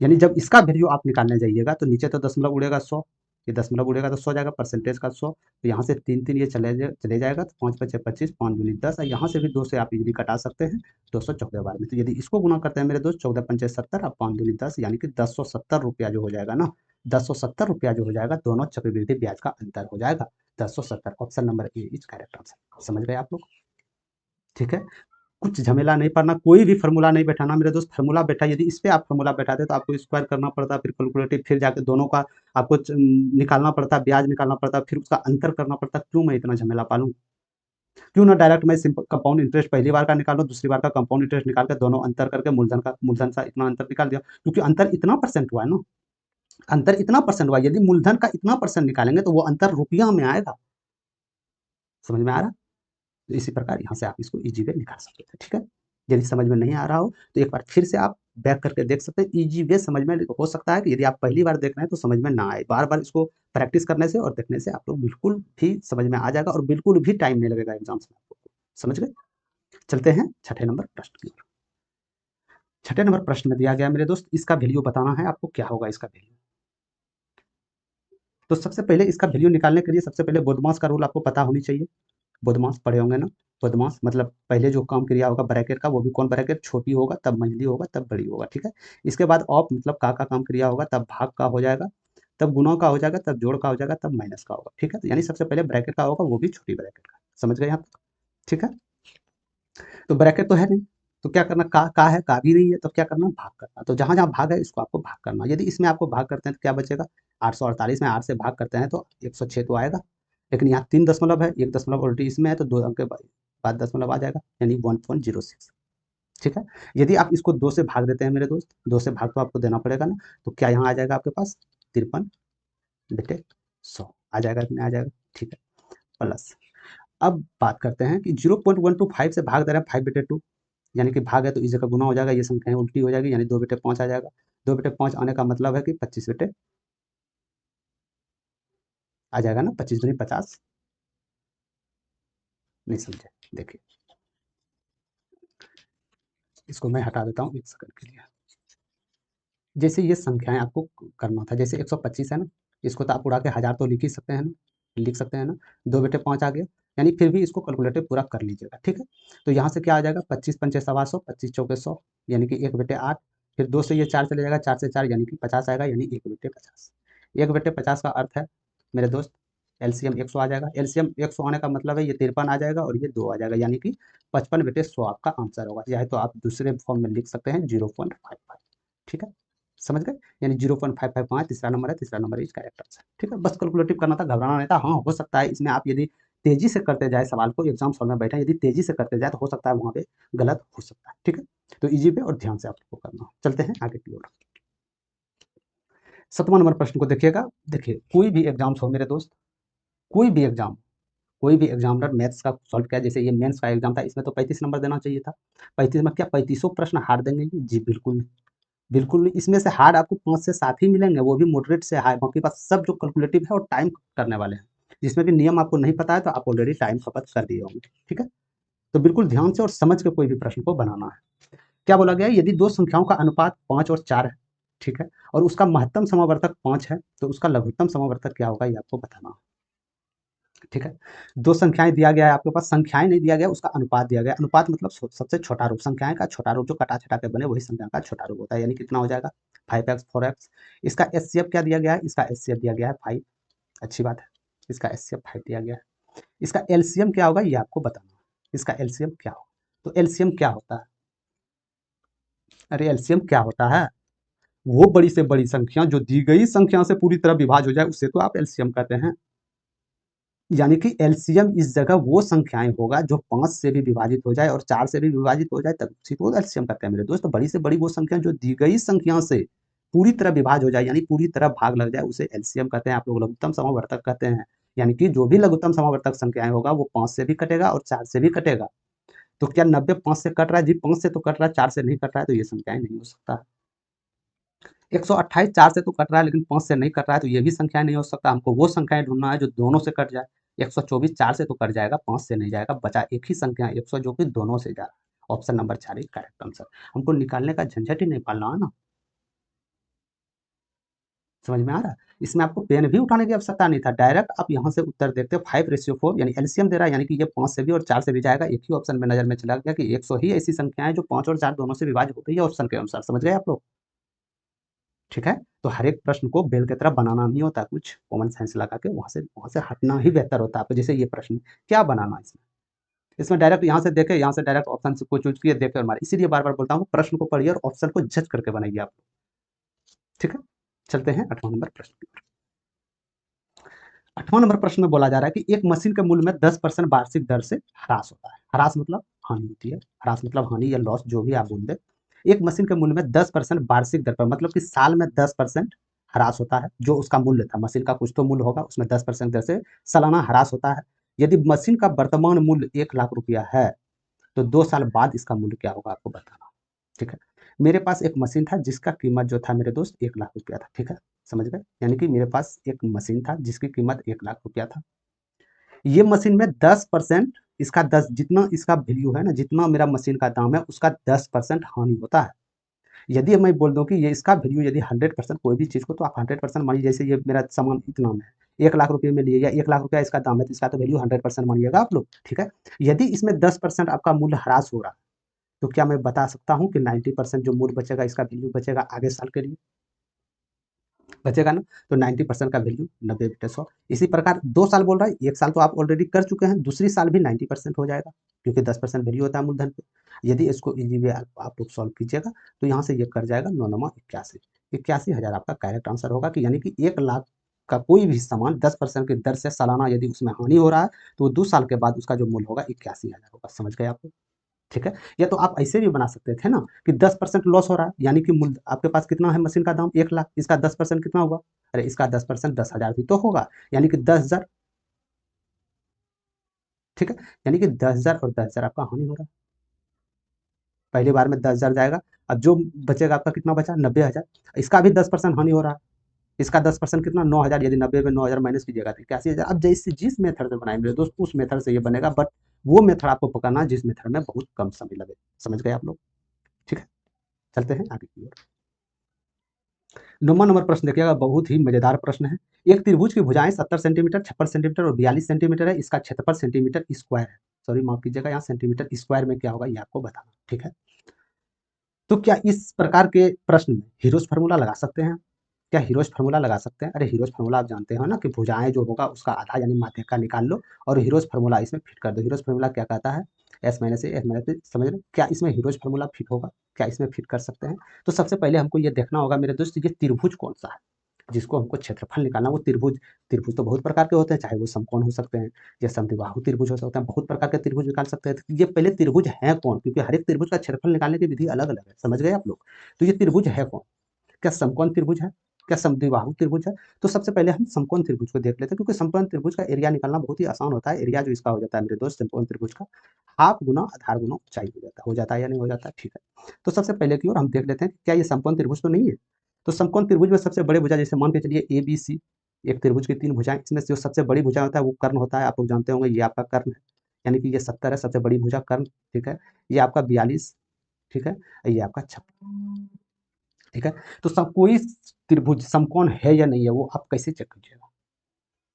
यानी जब इसका वैल्यू आप निकालने जाइएगा तो नीचे तो दशमलव उड़ेगा 100, ये दशमलव उड़ेगा तो 100 जाएगा, परसेंटेज का 100, तो यहाँ से 3 ये चले जाएगा, तो 5 5 25, 5 दूनी 10, और यहाँ से भी 2 से आप इजीली कटा सकते हैं, 214 बार में। तो यदि इसको गुना करते हैं मेरे दोस्त, 14 पंचे 70 और 5 दूनी 10, यानी कि 1070 रुपया जो हो जाएगा ना, 1070 रुपया जो हो जाएगा, दोनों चक्रवृद्धि ब्याज का अंतर हो जाएगा 1070। Option number A is correct answer. समझ गए आप लोग? ठीक है, कुछ झमेला नहीं पड़ना, कोई भी फार्मूला नहीं बैठाना मेरे दोस्त। फार्मूला बैठा, यदि इस पे आप फार्मूला बैठाते तो आपको स्क्वायर करना पड़ता, फिर कैलकुलेटिव, फिर जाके दोनों का आपको निकालना पड़ता, ब्याज निकालना पड़ता, फिर उसका अंतर करना पड़ता। क्यों मैं इतना झमेला पालूं? क्यों ना डायरेक्ट मैं सिंपल कंपाउंड इंटरेस्ट पहली बार का निकाल लूं, दूसरी बार का कंपाउंड इंटरेस्ट निकाल के दोनों अंतर करके मूलधन का इतना अंतर निकाल दिया, क्योंकि अंतर इतना % हुआ है ना, अंतर इतना % हुआ। यदि मूलधन का इतना % निकालेंगे तो वो अंतर रुपया में आएगा। समझ में आ रहा? तो इसी प्रकार यहाँ से आप इसको इजी वे निकाल सकते हैं। ठीक है, यदि समझ में नहीं आ रहा हो तो एक बार फिर से आप बैक करके देख सकते हैं। इजी वे समझ में हो सकता है कि यदि आप पहली बार देख रहे हैं तो समझ में ना आए, बार बार इसको प्रैक्टिस करने से और देखने से आप लोग बिल्कुल भी समझ में आ जाएगा और बिल्कुल भी टाइम नहीं लगेगा एग्जाम्स में आपको। समझ गए? चलते हैं छठे नंबर प्रश्न की ओर। छठे नंबर प्रश्न में दिया गया मेरे दोस्त, इसका वैल्यू बताना है आपको, क्या होगा इसका वैल्यू। तो सबसे पहले इसका वैल्यू निकालने के लिए सबसे पहले बोधमास का रूल आपको पता होनी चाहिए। बदमाश पढ़े होंगे ना। बदमाश मतलब पहले जो काम क्रिया होगा ब्रैकेट का, वो भी कौन ब्रैकेट, छोटी होगा तब मंझली होगा तब बड़ी होगा। ठीक है, इसके बाद ऑफ मतलब का काम क्रिया होगा, तब भाग का हो जाएगा, तब गुणा का हो जाएगा, तब जोड़ का हो जाएगा, तब माइनस का होगा। ठीक है, तो यानी सबसे पहले ब्रैकेट का होगा, वो भी छोटी ब्रैकेट का। समझ गए यहाँ तक? ठीक है, तो ब्रैकेट तो है नहीं, तो क्या करना, का है, का भी नहीं है, तो क्या करना, भाग करना। तो जहां जहां भाग है इसको आपको भाग करना। यदि इसमें आपको भाग करते हैं तो क्या बचेगा, 848 में 8 से भाग करते हैं तो 106 तो आएगा, लेकिन यहाँ 3 दशमलव है, 1 दशमलव ऑलरेडी इसमें है, तो 2 अंक के बाद दशमलव आ जाएगा, यानी 1.06। ठीक है, यदि आप इसको 2 से भाग देते हैं मेरे दोस्त, 2 से भाग तो आपको देना पड़ेगा ना, तो क्या यहाँ आ जाएगा आपके पास 53/100 आ जाएगा कि नहीं आ जाएगा। ठीक है, प्लस अब बात करते हैं कि 0.125 से भाग दे रहे हैं 5/2, यानी कि भाग है तो इस जगह गुना हो जाएगा, ये संख्याएं उल्टी हो जाएगी, यानी 2/5 आ जाएगा। 2/5 आने का मतलब है कि 25 आ जाएगा ना, 25 दूनी 50। नहीं समझे? देखिए इसको मैं हटा देता हूँ 1 सेकंड के लिए। जैसे ये संख्याएं आपको करना था, जैसे 125 है ना, इसको तो आप उड़ा के 1000 तो लिख ही सकते हैं ना, लिख सकते हैं ना। 2/5 आ गया, यानी फिर भी इसको कैलकुलेटिव पूरा कर लीजिएगा। ठीक है, तो यहाँ से क्या आ जाएगा, 25 पंचे 125, 25 चौके 100, यानी कि 1/8, फिर 2 से ये 4 चले जाएगा, 4 से 4 यानी कि 50 आएगा, यानी 1/50। 1/50 का अर्थ है मेरे दोस्त एलसीएम 100 आ जाएगा। एलसीएम 100 आने का मतलब है ये 53 आ जाएगा और ये 2 आ जाएगा, यानी कि 55/100 आपका आंसर होगा। चाहे तो आप दूसरे फॉर्म में लिख सकते हैं 0.55। ठीक है, समझ गए, यानी 0.555 तीसरा नंबर है, तीसरा नंबर इज करेक्ट आंसर। ठीक है, बस कैलकुलेटिव करना था, घबराना नहीं था। हाँ, हो सकता है इसमें आप यदि तेजी से करते जाए सवाल को, एग्जाम हॉल में बैठे यदि तेजी से करते जाए तो हो सकता है वहाँ पे गलत हो सकता है। ठीक है, तो इजी पे और ध्यान से आप लोग को करना। चलते हैं आगे की ओर। 7वां नंबर प्रश्न को देखिएगा। देखिए, कोई भी एग्जाम्स हो मेरे दोस्त, कोई भी एग्जाम, कोई भी एग्जामिनर मैथ्स का सॉल्व किया, जैसे ये मेंस का एग्जाम था, इसमें तो 35 नंबर देना चाहिए था। 35 में क्या 35 प्रश्न हार्ड देंगे? जी बिल्कुल नहीं, बिल्कुल नहीं। इसमें से हार्ड आपको 5 से 7 ही मिलेंगे, वो भी मॉडरेट से हाई। बाकी पास सब जो कैलकुलेटिव है और टाइम करने वाले हैं, जिसमें भी नियम आपको नहीं पता है तो आप ऑलरेडी टाइम खपत कर दिए होंगे। ठीक है, तो बिल्कुल ध्यान से और समझ के कोई भी प्रश्न को बनाना है। क्या बोला गया है? यदि दो संख्याओं का अनुपात 5 और 4 है, ठीक है, और उसका महत्तम समावर्तक 5 है, तो उसका लघुत्तम समावर्तक क्या होगा, ये आपको बताना है। ठीक है, दो संख्याएं दिया गया है आपके पास, संख्याएं नहीं दिया गया, उसका अनुपात दिया गया। अनुपात मतलब सबसे छोटा रूप, संख्याएं का छोटा रूप जो कटा छटा के बने वही संख्या का छोटा रूप होता है। यानी कितना हो जाएगा 5x 4x। इसका एचसीएफ क्या दिया गया है? इसका एचसीएफ दिया गया है 5। अच्छी बात है, इसका एचसीएफ 5 दिया गया है। इसका एलसीएम क्या होगा ये आपको बताना है। इसका एलसीएम क्या होगा? तो एलसीएम क्या होता है? अरे एलसीएम क्या होता है? वो बड़ी से बड़ी संख्या जो दी गई संख्या से पूरी तरह विभाज्य हो जाए उसे तो आप एलसीएम कहते हैं। यानी कि एलसीएम इस जगह वो संख्याएं होगा जो 5 से भी विभाजित हो जाए और 4 से भी विभाजित हो जाए, तब उसी को एलसीएम कहते हैं मेरे दोस्त। तो बड़ी से बड़ी वो संख्या जो दी गई संख्या से पूरी तरह विभाज्य हो जाए, यानी पूरी तरह भाग लग जाए, उसे एलसीएम कहते हैं। आप लोग लघुत्तम समावर्तक कहते हैं। यानी कि जो भी लघुत्तम समावर्तक संख्याएं होगा वो 5 से भी कटेगा और 4 से भी कटेगा। तो क्या 90 5 से कट रहा है? जी 5 से तो कट रहा है, 4 से नहीं कट रहा है, तो ये संख्याएं नहीं हो सकता। 128 4 से तो कट रहा है लेकिन 5 से नहीं कट रहा है, तो ये भी संख्याएं नहीं हो सकता। हमको वो संख्याएं ढूंढना है जो दोनों से कट जाए। 124 4 से तो कट जाएगा, 5 से नहीं जाएगा, बचा एक ही संख्या 100 जो कि दोनों से जा रहा है। ऑप्शन नंबर 4 ही करेक्ट आंसर। हमको निकालने का झंझट ही नहीं पालना है ना। समझ में आ रहा है? इसमें आपको पेन भी उठाने की आवश्यकता नहीं था, डायरेक्ट आप यहाँ से उत्तर देखते हो। 5:4 यानी एलसीएम दे रहा है, यानी कि ये 5 से भी और 4 से भी जाएगा। एक ही ऑप्शन में नजर में चला गया कि 100 ही ऐसी संख्या है जो 5 और 4 दोनों से विभाजित होती है ऑप्शन के अनुसार। समझ गए आप लोग? ठीक है, तो हर एक प्रश्न को बेल की तरह बनाना नहीं होता, कुछ कॉमन सेंस लगा के वहां से हटना ही बेहतर होता है। आपको जैसे ये प्रश्न क्या बनाना है, इसमें इसमें डायरेक्ट यहाँ से देखे, यहाँ से डायरेक्ट ऑप्शन को चूज किए, देखे और मारे। इसीलिए बार बार बोलता हूँ प्रश्न को पढ़िए और ऑप्शन को जज करके बनाइए आप। ठीक है, चलते हैं 8वां नंबर प्रश्न की ओर। 8वां नंबर प्रश्न में बोला जा रहा है कि एक मशीन के मूल्य में 10% वार्षिक दर से ह्रास होता है। ह्रास मतलब हानि होती है, ह्रास मतलब हानि या लॉस, जो भी आप बोल दे। एक मशीन के मूल्य में 10% वार्षिक दर पर, मतलब कि साल में 10% ह्रास होता है। जो उसका मूल्य था, मशीन का कुछ तो मूल्य होगा, उसमें 10% दर से सालाना ह्रास होता है। यदि मशीन का वर्तमान मूल्य 1,00,000 रुपया है, तो 2 साल बाद इसका मूल्य क्या होगा आपको बताना। ठीक है, मेरे पास एक मशीन था जिसका कीमत जो था मेरे दोस्त 1,00,000 रुपया था। ठीक है, समझ गए? यानी कि मेरे पास एक मशीन था जिसकी कीमत 1,00,000 रुपया था। ये मशीन में 10%, इसका 10 जितना इसका वैल्यू है ना, जितना मेरा मशीन का दाम है उसका 10% हानि होता है। यदि मैं बोल दूं कि ये इसका वैल्यू यदि 100% कोई भी चीज़ को, तो आप 100% मानिए। जैसे ये मेरा सामान इतना में है, 1,00,000 रुपये में लिए, या 1,00,000 रुपया इसका दाम है, तो इसका तो वैल्यू 100% मानिएगा आप लोग। ठीक है, यदि इसमें 10% आपका मूल्य ह्रास हो रहा है, तो क्या मैं बता सकता हूँ कि 90% जो मूल्य बचेगा, इसका वैल्यू बचेगा आगे साल के लिए, बचेगा ना। तो 90% का वैल्यू 90/100। इसी प्रकार 2 साल बोल रहा है, 1 साल तो आप ऑलरेडी कर चुके हैं, दूसरी साल भी 90% हो जाएगा, क्योंकि 10% वैल्यू होता है मूलधन पे। यदि इसको इजी वे आप लोग सॉल्व कीजिएगा, तो यहाँ से ये कर जाएगा 9×9 = 81। 81,000 आपका करेक्ट आंसर होगा। कि यानी कि 1,00,000 का कोई भी सामान 10% की दर से सालाना यदि उसमें हानि हो रहा है, तो 2 साल के बाद उसका जो मूल्य होगा 81,000 होगा। समझ गए आप लोग? ठीक है, या तो आप ऐसे भी बना सकते थे ना कि 10% लॉस हो रहा है, यानी कि मूल्य आपके पास कितना है, मशीन का दाम 1,00,000, इसका 10% कितना हुआ? अरे इसका 10% 10,000 भी तो होगा, यानी कि 10,000। ठीक है, यानी कि 10,000 और 10,000 आपका हानि हो रहा है। पहली बार में 10,000 जाएगा, अब जो बचेगा आपका कितना बचा, 90,000। इसका भी 10% हानि हो रहा है, इसका 10% कितना, 9,000। यदि 90 में 9,000 माइनस कीजिएगा तो 81,000। अब जैसे जिस मेथड से बनाए मेरे दोस्त, उस मेथड से ये बनेगा, बट वो मेथड आपको पकड़ना जिस मेथड में बहुत कम समय लगे। समझ गए आप लोग? ठीक है, चलते हैं आगे की ओर। 9वां नंबर प्रश्न देखिएगा, बहुत ही मजेदार प्रश्न है। एक त्रिभुज की भुजाएं 70 सेंटीमीटर, 56 सेंटीमीटर और 42 सेंटीमीटर है। इसका क्षेत्रफल सेंटीमीटर स्क्वायर है। सॉरी माफ कीजिएगा, यहाँ सेंटीमीटर स्क्वायर में क्या होगा ये आपको बताना। ठीक है, तो क्या इस प्रकार के प्रश्न में हीरोज फार्मूला लगा सकते हैं? क्या हीरोज फार्मूला लगा सकते हैं? अरे हीरोज फार्मूला आप जानते हो ना कि भुजाएं जो होगा उसका आधा यानी माध्य का निकाल लो और हीरोज फार्मूला इसमें फिट कर दो। हीरोज फार्मूला क्या कहता है? S - A, समझ रहे? क्या इसमें हीरोज फार्मूला फिट होगा? क्या इसमें फिट कर सकते हैं? तो सबसे पहले हमको ये देखना होगा मेरे दोस्त, ये त्रिभुज कौन सा है। जिसको हमको क्षेत्रफल निकालना, वो त्रिभुज, त्रिभुज तो बहुत प्रकार के होते हैं, चाहे वो समकोण हो सकते हैं या समद्विबाहु त्रिभुज हो सकते हैं, बहुत प्रकार के त्रिभुज निकाल सकते हैं। तो ये पहले त्रिभुज है कौन, क्योंकि हर एक त्रिभुज का क्षेत्रफल निकालने की विधि अलग अलग है, समझ गए आप लोग। तो ये त्रिभुज है कौन, क्या समकोण त्रिभुज है, क्या समद्विबाहु त्रिभुज है। तो सबसे पहले हम समकोण त्रिभुज को देख लेते हैं, क्योंकि समकोण त्रिभुज का एरिया निकालना बहुत ही आसान होता है। एरिया जो इसका हो जाता है मेरे दोस्त समकोण त्रिभुज का, हाफ गुना आधार गुना ऊंचाई हो जाता है या नहीं हो जाता है, ठीक है। तो सबसे पहले की ओर हम देख लेते हैं क्या ये समकोण त्रिभुज तो नहीं है। तो समकोण त्रिभुज में सबसे बड़े भुजा, जैसे मान के चलिए ए बी सी, एक त्रिभुज की 3 भुजाएं, इसमें जो सबसे बड़ी भुजा होता है वो कर्ण होता है, आप लोग जानते होंगे, ये आपका कर्ण है, यानी कि ये 70 है, सबसे बड़ी भुजा कर्ण, ठीक है। ये आपका 42, ठीक है, ये आपका 56, ठीक है। तो सब कोई त्रिभुज समकोण है या नहीं है, वो आप कैसे चेक कीजिएगा,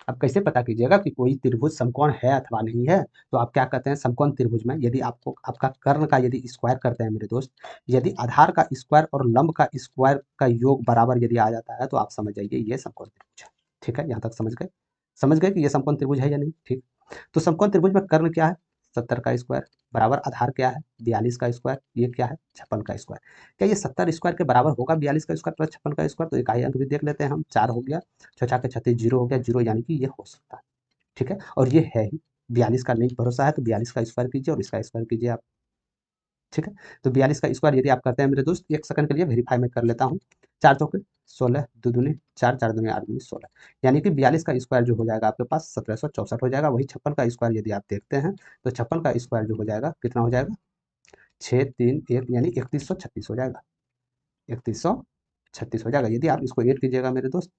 आप कैसे पता कीजिएगा कि कोई त्रिभुज समकोण है अथवा नहीं है। तो आप क्या कहते हैं, समकोण त्रिभुज में यदि आपको आपका कर्ण का यदि स्क्वायर करते हैं मेरे दोस्त, यदि आधार का स्क्वायर और लंब का स्क्वायर का योग बराबर यदि आ जाता है, तो आप समझ जाइए ये समकोण त्रिभुज है, ठीक है। यहाँ तक समझ गए कि ये समकोण त्रिभुज है या नहीं, ठीक। तो समकोण त्रिभुज में कर्ण क्या है, 70 का स्क्वायर, बराबर आधार क्या है, 42 का स्क्वायर, ये क्या है, 56 का स्क्वायर। क्या ये 70 स्क्वायर के बराबर होगा 42 का स्क्वायर प्लस 56 का स्क्वायर। तो इकाई अंक भी देख लेते हैं हम, 4 हो गया, 6 के 36, 0 हो गया, 0, यानी कि ये हो सकता है, ठीक है। और ये है ही 42 का नहीं भरोसा है, तो 42 का स्क्वायर कीजिए और इसका स्क्वायर कीजिए आप, ठीक है। तो 42 का स्क्वायर यदि आप करते हैं मेरे दोस्त, एक सेकंड के लिए वेरीफाई मैं कर लेता हूँ। 4 चौके 16, 2 दूनी 4, 4 दूनी 8 दूनी 16, यानी कि 42 का स्क्वायर जो हो जाएगा आपके पास 1764 हो जाएगा। वही 56 का स्क्वायर यदि आप देखते हैं, तो 56 का स्क्वायर जो हो जाएगा कितना हो जाएगा, 6 3 1, यानी 3136 हो जाएगा, 3136 हो जाएगा। यदि आप इसको ऐड कीजिएगा मेरे दोस्त,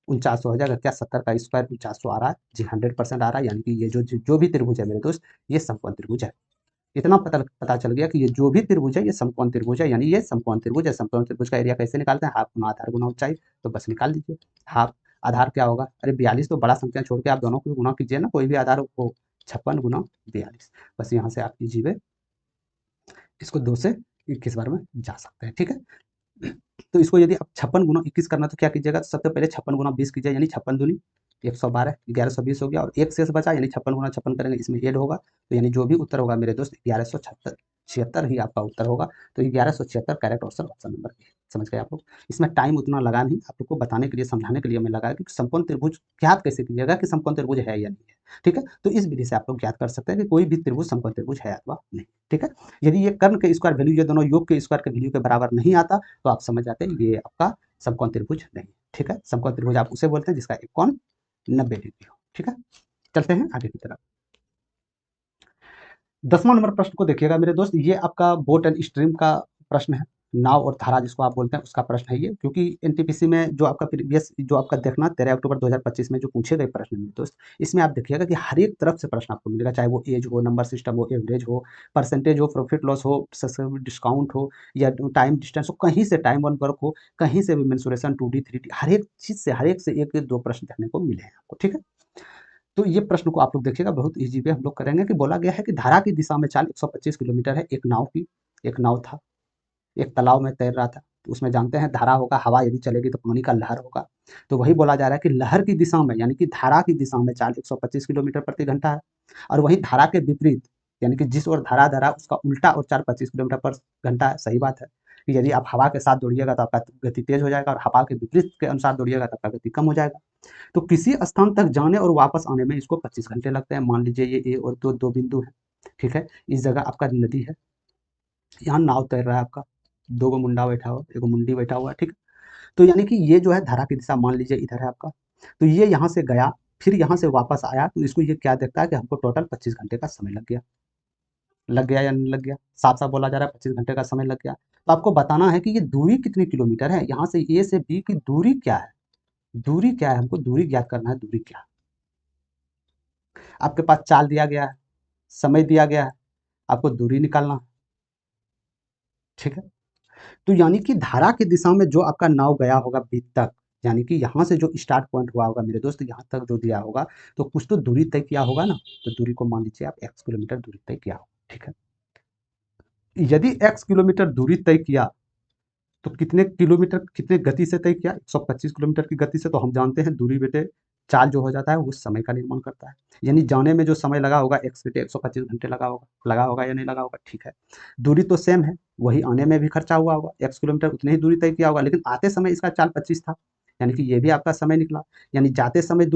4900 हो जाएगा। क्या 70 का स्क्वायर 4900 आ रहा है, जी 100% आ रहा है, यानी कि ये जो भी त्रिभुज है मेरे दोस्त, ये समकोण त्रिभुज है। इतना पता चल गया कि ये जो भी त्रिभुज है ये समकोण त्रिभुज है, यानी ये समकोण त्रिभुज है। समकोण त्रिभुज का एरिया कैसे निकालते हैं, हाफ गुना आधार गुना ऊंचाई, तो बस निकाल दीजिए। हाफ आधार क्या होगा, अरे 42 तो बड़ा संख्या छोड़ के आप दोनों को गुना कीजिए ना, कोई भी आधार हो, 56 गुना 42, बस यहाँ से आप कीजिए, इसको 2 से 21 बार में जा सकते हैं, ठीक है। तो इसको यदि आप 56 गुना 21 करना, तो क्या कीजिएगा, तो सबसे पहले 56 गुना 20 कीजिए, यानी 56 दूनी 112, 1120 हो गया, और एक शेष बचा, यानी 56 गुना 56 करेंगे, इसमें ऐड होगा, तो यानी जो भी उत्तर होगा मेरे दोस्त 1176 ही आपका उत्तर होगा। तो 1176 करेक्ट ऑप्शन नंबर बी है। समझ गए आप लोग। इसमें टाइम उतना लगा नहीं, आप लोग को बताने के लिए समझाने के लिए मैं लगा कि समकोण त्रिभुज ज्ञात कैसे कीजिएगा कि समकोण त्रिभुज है या नहीं है, ठीक है। तो इस विधि से आप लोग ज्ञात कर सकते हैं कि कोई भी त्रिभुज समकोण त्रिभुज है अथवा नहीं, ठीक है। यदि ये कर्ण के स्क्वायर वैल्यू, ये दोनों योग के स्क्वायर के वैल्यू के बराबर नहीं आता, तो आप समझ जाते हैं ये आपका समकोण त्रिभुज नहीं, ठीक है। समकोण त्रिभुज आप उसे बोलते हैं जिसका एक कोण 90 डिग्री हो, ठीक है। चलते हैं आगे की तरफ। 10वां नंबर प्रश्न को देखिएगा मेरे दोस्त, ये आपका बोट एंड स्ट्रीम का प्रश्न है, नाव और धारा जिसको आप बोलते हैं उसका प्रश्न है ये। क्योंकि एनटीपीसी में जो आपका प्रीवियस जो आपका देखना 13 अक्टूबर 2025 में जो पूछे गए प्रश्न मेरे दोस्त, इसमें आप देखिएगा कि हर एक तरफ से प्रश्न आपको मिलेगा, चाहे वो एज हो, नंबर सिस्टम हो, एवरेज हो, परसेंटेज हो, प्रॉफिट लॉस हो, डिस्काउंट हो, या टाइम डिस्टेंस हो, कहीं से टाइम वन वर्क हो, कहीं से भी मेंसुरेशन 2D 3D, हर एक चीज से, हर एक से एक दो प्रश्न देखने को मिले हैं आपको, ठीक है। तो ये प्रश्न को आप लोग देखिएगा, बहुत ईजी वे हम लोग करेंगे। कि बोला गया है कि धारा की दिशा में चाल 125 किलोमीटर है, एक नाव था, एक तालाब में तैर रहा था। तो उसमें जानते हैं धारा होगा, हवा यदि चलेगी तो पानी का लहर होगा। तो वही बोला जा रहा है कि लहर की दिशा में, यानी कि धारा की दिशा में चाल 125 किलोमीटर प्रति घंटा है, और वही धारा के विपरीत, यानी कि जिस ओर धारा धरा उसका उल्टा और चाल 25 किलोमीटर पर घंटा है। सही बात है कि यदि आप हवा के साथ दौड़िएगा तो आपका गति तेज हो जाएगा, और हवा के विपरीत के अनुसार दौड़िएगा तो आपका गति कम हो जाएगा। तो किसी स्थान तक जाने और वापस आने में इसको 25 घंटे लगते हैं। मान लीजिए ये ए और दो बिंदु है, ठीक है। इस जगह आपका नदी है, यहाँ नाव तैर रहा है आपका, दो गो मुंडा बैठा हुआ, एगो मुंडी बैठा हुआ है, ठीक है। तो यानी कि ये जो है धारा की दिशा, मान लीजिए इधर है आपका, तो ये यहाँ से गया, फिर यहाँ से वापस आया, तो इसको ये क्या देखता है कि हमको टोटल 25 घंटे का समय लग गया या नहीं लग गया, साफ साफ बोला जा रहा है 25 घंटे का समय लग गया। तो आपको बताना है कि ये दूरी कितनी किलोमीटर है, यहाँ से ए से बी की दूरी क्या है, दूरी क्या है, हमको दूरी ज्ञात करना है, दूरी क्या है। आपके पास चाल दिया गया है, समय दिया गया है, आपको दूरी निकालना है, ठीक है। तो यानी कि धारा की दिशा में जो आपका नाव गया होगा बी तक, यानी कि यहाँ से जो स्टार्ट पॉइंट हुआ होगा मेरे दोस्त, यहाँ तक जो दिया होगा, तो कुछ तो दूरी तय किया होगा ना। तो दूरी को मान लीजिए आप x किलोमीटर दूरी तय किया होगा, ठीक है। यदि x किलोमीटर दूरी तय किया, तो कितने किलोमीटर कितने गति से तय किया, 125 किलोमीटर की गति से। तो हम जानते हैं दूरी बेटे चाल जो हो जाता है वो समय का निर्माण करता है, यानी जाने में जो समय लगा होगा x बेटे 125 घंटे लगा होगा या नहीं लगा होगा, ठीक है। दूरी तो सेम है, वही आने में भी खर्चा हुआ होगा, x किलोमीटर उतनी ही दूरी तय किया होगा, लेकिन आते समय इसका चाल 25 था, यानी कि ये भी आपका समय निकला। यानी जाते समय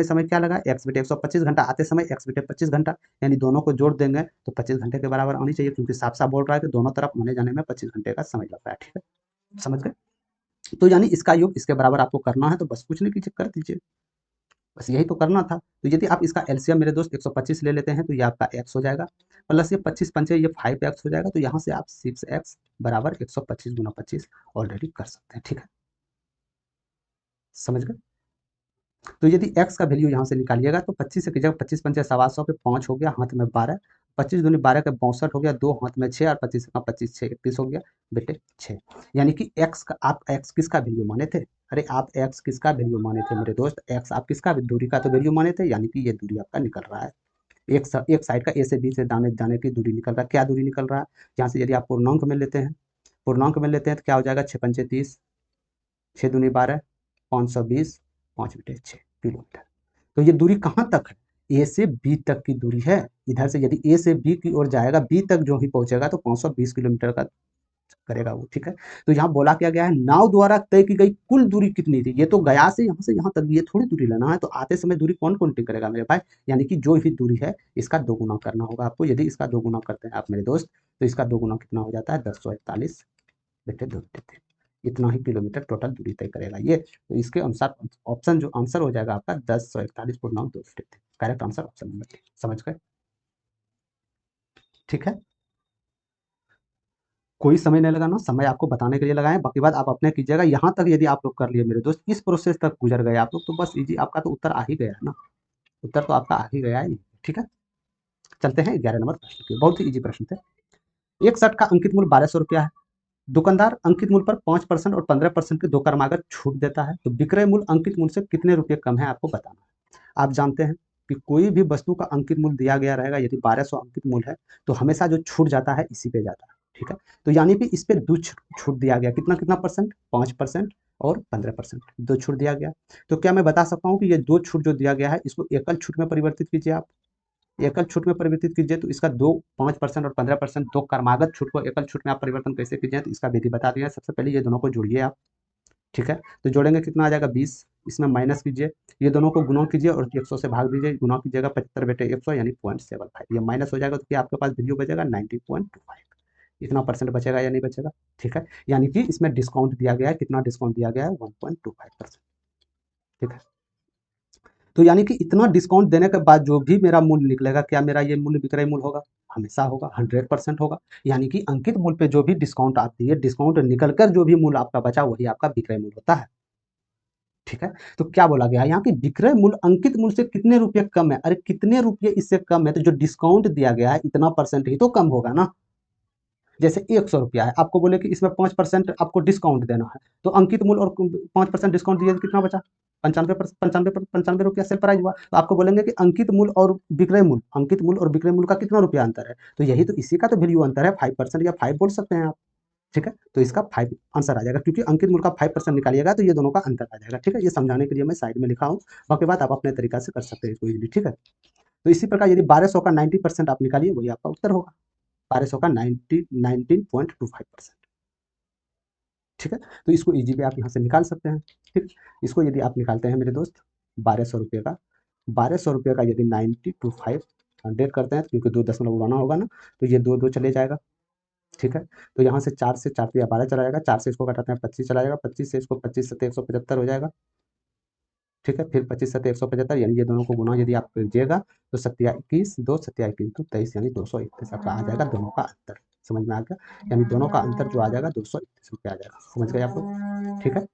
समय क्या लगा, एक्स बटे 125 घंटा, आते समय एक्स बटे 25 घंटा। यानी दोनों को जोड़ देंगे तो 25 घंटे के बराबर आनी चाहिए, क्योंकि साफ साफ बोल रहा है कि दोनों तरफ आने जाने में 25 घंटे का समय लग रहा है। ठीक है, समझ गए। तो यानी इसका योग इसके बराबर आपको करना है, तो बस कुछ नहीं कीजिए, कर दीजिए, बस यही तो करना था। तो यदि आप इसका एलसीएम मेरे दोस्त 125 ले लेते हैं तो ये आपका एक्स हो जाएगा, प्लस ये 25 पंचे ये 5x हो जाएगा। तो यहाँ से आप 6x बराबर 125 गुना 25 ऑलरेडी कर सकते हैं। ठीक है, समझ गए। तो यदि x का वैल्यू यहाँ से निकालिएगा तो 25 से कीजिएगा, 25 पंचे 125 पे 5 हो गया, हाथ में 12, 25 दूनी 12 के 62 हो गया, 2 हाथ में 6 और 25 का 25 6 31 हो गया बेटे 6। यानी कि x का आप x किसका वैल्यू माने थे, अरे आप x किसका वैल्यू माने थे मेरे दोस्त, x आप किसका दूरी का तो वैल्यू माने थे, यानी कि ये दूरी आपका निकल रहा है। एक साइड का ए से बी से जाने जाने की दूरी निकल रहा है। क्या दूरी निकल रहा है, यहाँ से यदि आप पूर्णांक में लेते हैं, पूर्णांक में लेते हैं तो क्या हो जाएगा, 6 पंचे 30, 6 दूनी 12, 520, 5 बटे 6 किलोमीटर। तो ये दूरी कहाँ तक है, ए से बी तक की दूरी है। इधर से यदि ए से बी की ओर जाएगा, बी तक जो ही पहुंचेगा तो 520 किलोमीटर का करेगा वो। ठीक है, तो यहाँ बोला क्या गया है, नाव द्वारा तय की गई कुल दूरी कितनी थी। ये तो गया से यहाँ तक ये थोड़ी दूरी लेना है, तो आते समय दूरी कौन कौन तय करेगा मेरे भाई, यानी कि जो भी दूरी है इसका दो गुना करना होगा आपको। यदि इसका दो गुना करते हैं आप मेरे दोस्त, तो इसका दो गुना कितना हो जाता है, 1041 बटे 2 बटे 3, इतना ही किलोमीटर टोटल दूरी तय करेगा ये। तो इसके अनुसार ऑप्शन जो आंसर हो जाएगा आपका 1041 पूर्णांक 2 बटे 3, करेक्ट आंसर ऑप्शन नंबर 3। समझ गए, ठीक है। कोई समय नहीं लगाना, समय आपको बताने के लिए लगाएं, बाकी बात आप अपने कीजिएगा। यहाँ तक यदि आप लोग कर लिए मेरे दोस्त, इस प्रोसेस तक गुजर गए आप लोग, तो बस इजी, आपका तो उत्तर आ ही गया है ना, उत्तर तो आपका आ ही गया है। ठीक है, चलते हैं 11 नंबर प्रश्न की। बहुत ही इजी प्रश्न थे। एक शर्ट का अंकित मूल्य 1200 रुपया है, दुकानदार अंकित मूल्य पर 5% और 15% की दो क्रमागत छूट देता है, तो विक्रय मूल्य अंकित मूल्य से कितने रुपये कम है आपको बताना है। आप जानते हैं कि कोई भी वस्तु का अंकित मूल्य दिया गया रहेगा, यदि 1200 अंकित मूल्य है तो हमेशा जो छूट जाता है इसी पे जाता है। ठीक है, तो यानी कि इस पे दो छूट दिया गया, कितना कितना परसेंट, 5% और 15%, दो छूट दिया गया। तो क्या मैं बता सकता हूँ कि ये दो छूट जो दिया गया है इसको एकल छूट में परिवर्तित कीजिए आप, एकल छूट में परिवर्तित कीजिए तो इसका दो 5% और 15% दो क्रमागत छूट को एकल छूट में आप परिवर्तन कैसे कीजिए, तो इसका विधि बता दिया है। सबसे पहले ये दोनों को जोड़िए आप। ठीक है, तो जोड़ेंगे कितना आ जाएगा 20, इसमें माइनस कीजिए, ये दोनों को गुणा कीजिए और 100 से भाग दीजिए, गुणा कीजिएगा 75 बटे 100 यानी 0.75, ये माइनस हो जाएगा तो क्या आपके पास वैल्यू बचेगा 90.25, इतना परसेंट बचेगा या नहीं बचेगा। ठीक है, यानी कि इसमें डिस्काउंट दिया गया है, कितना डिस्काउंट दिया गया है 1.25%। ठीक है, तो यानी कि इतना डिस्काउंट देने के बाद जो भी मेरा मूल्य निकलेगा, क्या मेरा ये मूल्य विक्रय मूल्य होगा, हमेशा होगा, 100% होगा। यानी कि अंकित मूल्य पे जो भी डिस्काउंट आती है, डिस्काउंट निकलकर जो भी मूल्य आपका बचा वही आपका विक्रय मूल्य होता है। ठीक है, तो क्या बोला गया यहाँ की विक्रय मूल्य अंकित मूल्य से कितने रुपए कम है, अरे कितने रुपए इससे कम है, तो जो डिस्काउंट दिया गया है इतना परसेंट ही तो कम होगा ना। जैसे 100 रुपया है, आपको बोले कि इसमें 5% आपको डिस्काउंट देना है, तो अंकित मूल्य और 5% डिस्काउंट दिए तो कितना बचा, 95 रुपया सेल प्राइस हुआ। तो आपको बोलेंगे कि अंकित मूल्य और विक्रय मूल्य, अंकित मूल्य और विक्रय मूल्य का कितना रुपया अंतर है, तो यही तो इसी का तो वैल्यू अंतर है, 5% या 5 बोल सकते हैं आप। ठीक है, तो इसका 5 आंसर आ जाएगा, क्योंकि अंकित मूल्य का 5% निकालिएगा तो ये दोनों का अंतर आ जाएगा। ठीक है, ये समझाने के लिए मैं साइड में लिखा हूँ, बाकी बात आप अपने तरीका से कर सकते हैं कोई भी। ठीक है, तो इसी प्रकार यदि 1200 का 90% आप निकालिए वही आपका उत्तर होगा, 1200 का 19.25%। ठीक है, तो इसको इजी पे आप यहाँ से निकाल सकते हैं। ठीक, इसको यदि आप निकालते हैं मेरे दोस्त 1200 रुपये का, 1200 रुपये का यदि 90/5 करते हैं, क्योंकि 2 दशमलव उड़ाना होगा ना, तो ये 2 2 चले जाएगा। ठीक है, तो यहाँ से 4 से 4 या 12 चला जाएगा, 4 से इसको घटाते हैं 25 चला जाएगा, 25 से इसको 25 सत्ते 175 हो जाएगा। ठीक है, फिर 25 सत्ते 175, यानी ये दोनों को गुना यदि आप कीजिएगा तो 27 2 27 तो 23 यानी 231 आपका आ जाएगा, दोनों का अंतर समझ में आ गया, यानी दोनों का अंतर जो आ जाएगा 231 रुपये आ जाएगा। समझ गए आप लोग। ठीक है,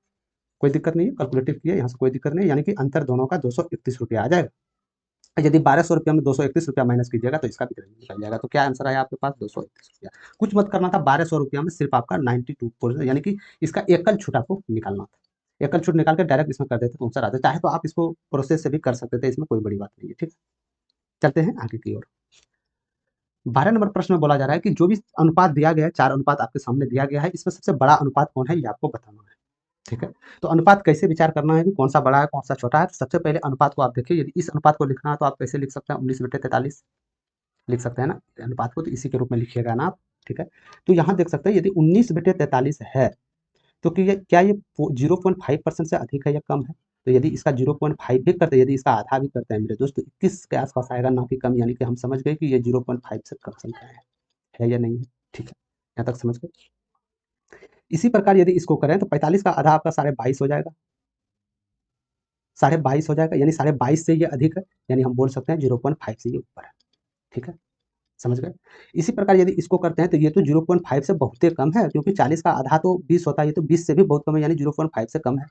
कोई दिक्कत नहीं है, कैलकुलेटिव किया यहाँ से कोई दिक्कत नहीं है, यानी कि अंतर दोनों का 231 रुपया आ जाएगा। यदि 1200 रुपया में 231 रुपया माइनस कीजिएगा तो इसका भी निकल जाएगा। तो क्या आंसर आया आपके पास, 231 रुपया। कुछ मत करना था, 1200 रुपया में सिर्फ आपका 92%, यानी कि इसका एकल छूट आपको निकालना था, एकल छूट निकाल के डायरेक्ट इसमें कर देते तो आंसर आता। चाहे तो आप इसको प्रोसेस से भी कर सकते थे, इसमें कोई बड़ी बात नहीं है। ठीक है, चलते हैं आगे की ओर। 12 नंबर प्रश्न में बोला जा रहा है कि जो भी अनुपात दिया गया है, 4 अनुपात आपके सामने दिया गया है, इसमें सबसे बड़ा अनुपात कौन है ये आपको बताना है। ठीक है, तो अनुपात कैसे विचार करना है कि कौन सा बड़ा है कौन सा छोटा है, तो सबसे पहले अनुपात को आप देखिए, यदि इस अनुपात को लिखना है तो आप कैसे लिख सकते हैं, 19/43 लिख सकते हैं ना, अनुपात को तो इसी के रूप में लिखिएगा ना आप। ठीक है, तो यहाँ देख सकते हैं यदि 19/43 है, तो क्या ये 0.5% से अधिक है या कम है? तो यदि इसका 0.5 भी करते हैं, यदि इसका आधा भी करते हैं मेरे दोस्त, तो 21 के आसपास आएगा, ना कि कम। यानी कि हम समझ गए कि ये 0.5 से कम संख्या है या नहीं है। ठीक है, यहाँ तक समझ गए। इसी प्रकार यदि इसको करें तो 45 का आधा आपका 22.5 हो जाएगा, 22.5 हो जाएगा, यानी 22.5 से ये अधिक है, यानी हम बोल सकते हैं 0.5 से ये ऊपर है। ठीक है, समझ गए। इसी प्रकार यदि इसको करते हैं तो ये तो 0.5 से बहुत ही कम है, क्योंकि 40 का आधा तो 20 होता है, ये तो 20 से भी बहुत कम है, यानी 0.5 से कम है।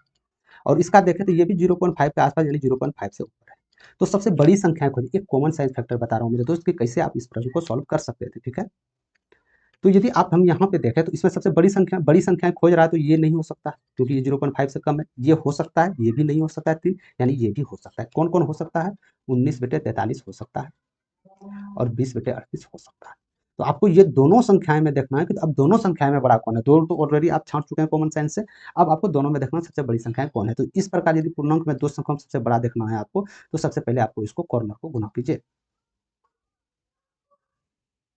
और इसका देखें तो ये भी 0.5 के आसपास, यानी 0.5 से ऊपर है। तो सबसे बड़ी संख्या खोजिए। एक कॉमन साइंस फैक्टर बता रहा हूँ मेरे दोस्त कि कैसे आप इस प्रश्न को सॉल्व कर सकते थे। ठीक है, तो यदि आप हम यहाँ पे देखें तो इसमें सबसे बड़ी संख्याएं खोज रहा है, तो ये नहीं हो सकता क्योंकि ये 0.5 से कम है। ये हो सकता है, ये भी नहीं हो सकता है 3, यानी ये भी हो सकता है। कौन कौन हो सकता है? 19/43 हो सकता है और 20/38 हो सकता है। तो आपको ये दोनों संख्याएं में देखना है कि अब दोनों संख्याएं में बड़ा कौन है। दो तो ऑलरेडी आप छांट चुके हैं कॉमन सेंस से, अब आपको दोनों में देखना सबसे बड़ी संख्याएं कौन है। तो इस प्रकार यदि पूर्णांक में दो संख्याओं में सबसे बड़ा देखना है आपको, तो सबसे पहले आपको इसको कॉर्नर को गुना कीजिए।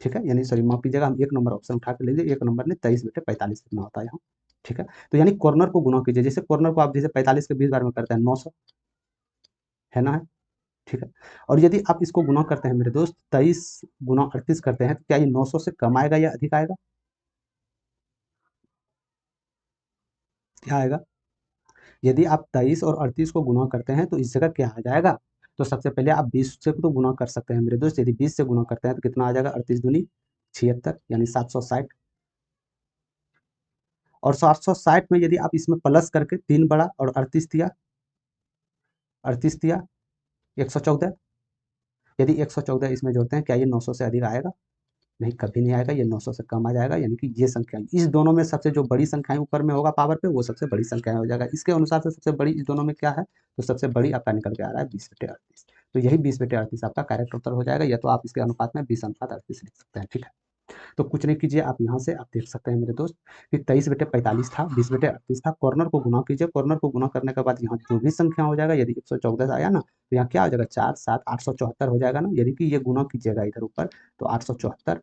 ठीक है, यानी सॉरी माफ कीजिएगा, हम एक नंबर ऑप्शन उठा के लीजिए। एक नंबर ने 23/45 कितना होता है यहाँ। ठीक है, तो यानी कॉर्नर को गुना कीजिए। जैसे कॉर्नर को आप जैसे 45 के 20 बार में करते हैं 900, है ना? है, ठीक है। और यदि आप इसको गुना करते हैं मेरे दोस्त, 23 × 38 करते हैं, तो क्या ये 900 से कम आएगा या अधिक आएगा? क्या आएगा? यदि आप 23 और 38 को गुना करते हैं तो इस जगह क्या आ जाएगा? तो सबसे पहले आप 20 से तो गुना कर सकते हैं मेरे दोस्त। यदि 20 से गुना करते हैं तो कितना आ जाएगा? 38 दूनी 76, यानी 760। और 760 में यदि आप इसमें प्लस करके 3 बढ़ा और 38 दिया 114। यदि 114 इसमें जोड़ते हैं, क्या ये 900 से अधिक आएगा? नहीं, कभी नहीं आएगा। ये 900 से कम आ जाएगा। यानी कि ये संख्या इस दोनों में सबसे जो बड़ी संख्याएं ऊपर में होगा पावर पे, वो सबसे बड़ी संख्या हो जाएगा। इसके अनुसार से सबसे बड़ी इस दोनों में क्या है? तो सबसे बड़ी आपका निकल के आ रहा है 20/38। तो यही 20/38 आपका करेक्ट उत्तर हो जाएगा। या तो आप इसके अनुपात में 20:38 लिख सकते हैं। ठीक है, तो कुछ नहीं कीजिए, आप यहाँ से आप देख सकते हैं मेरे दोस्त कि 23/45 था, 20/38 था। कॉर्नर को गुना कीजिए। कॉर्नर को गुना करने के बाद यहाँ जो भी संख्या हो जाएगा, यदि 114 आया ना, तो यहाँ क्या हो जाएगा? 4 7 874 हो जाएगा ना। यदि कि ये गुना कीजिएगा इधर ऊपर, तो 874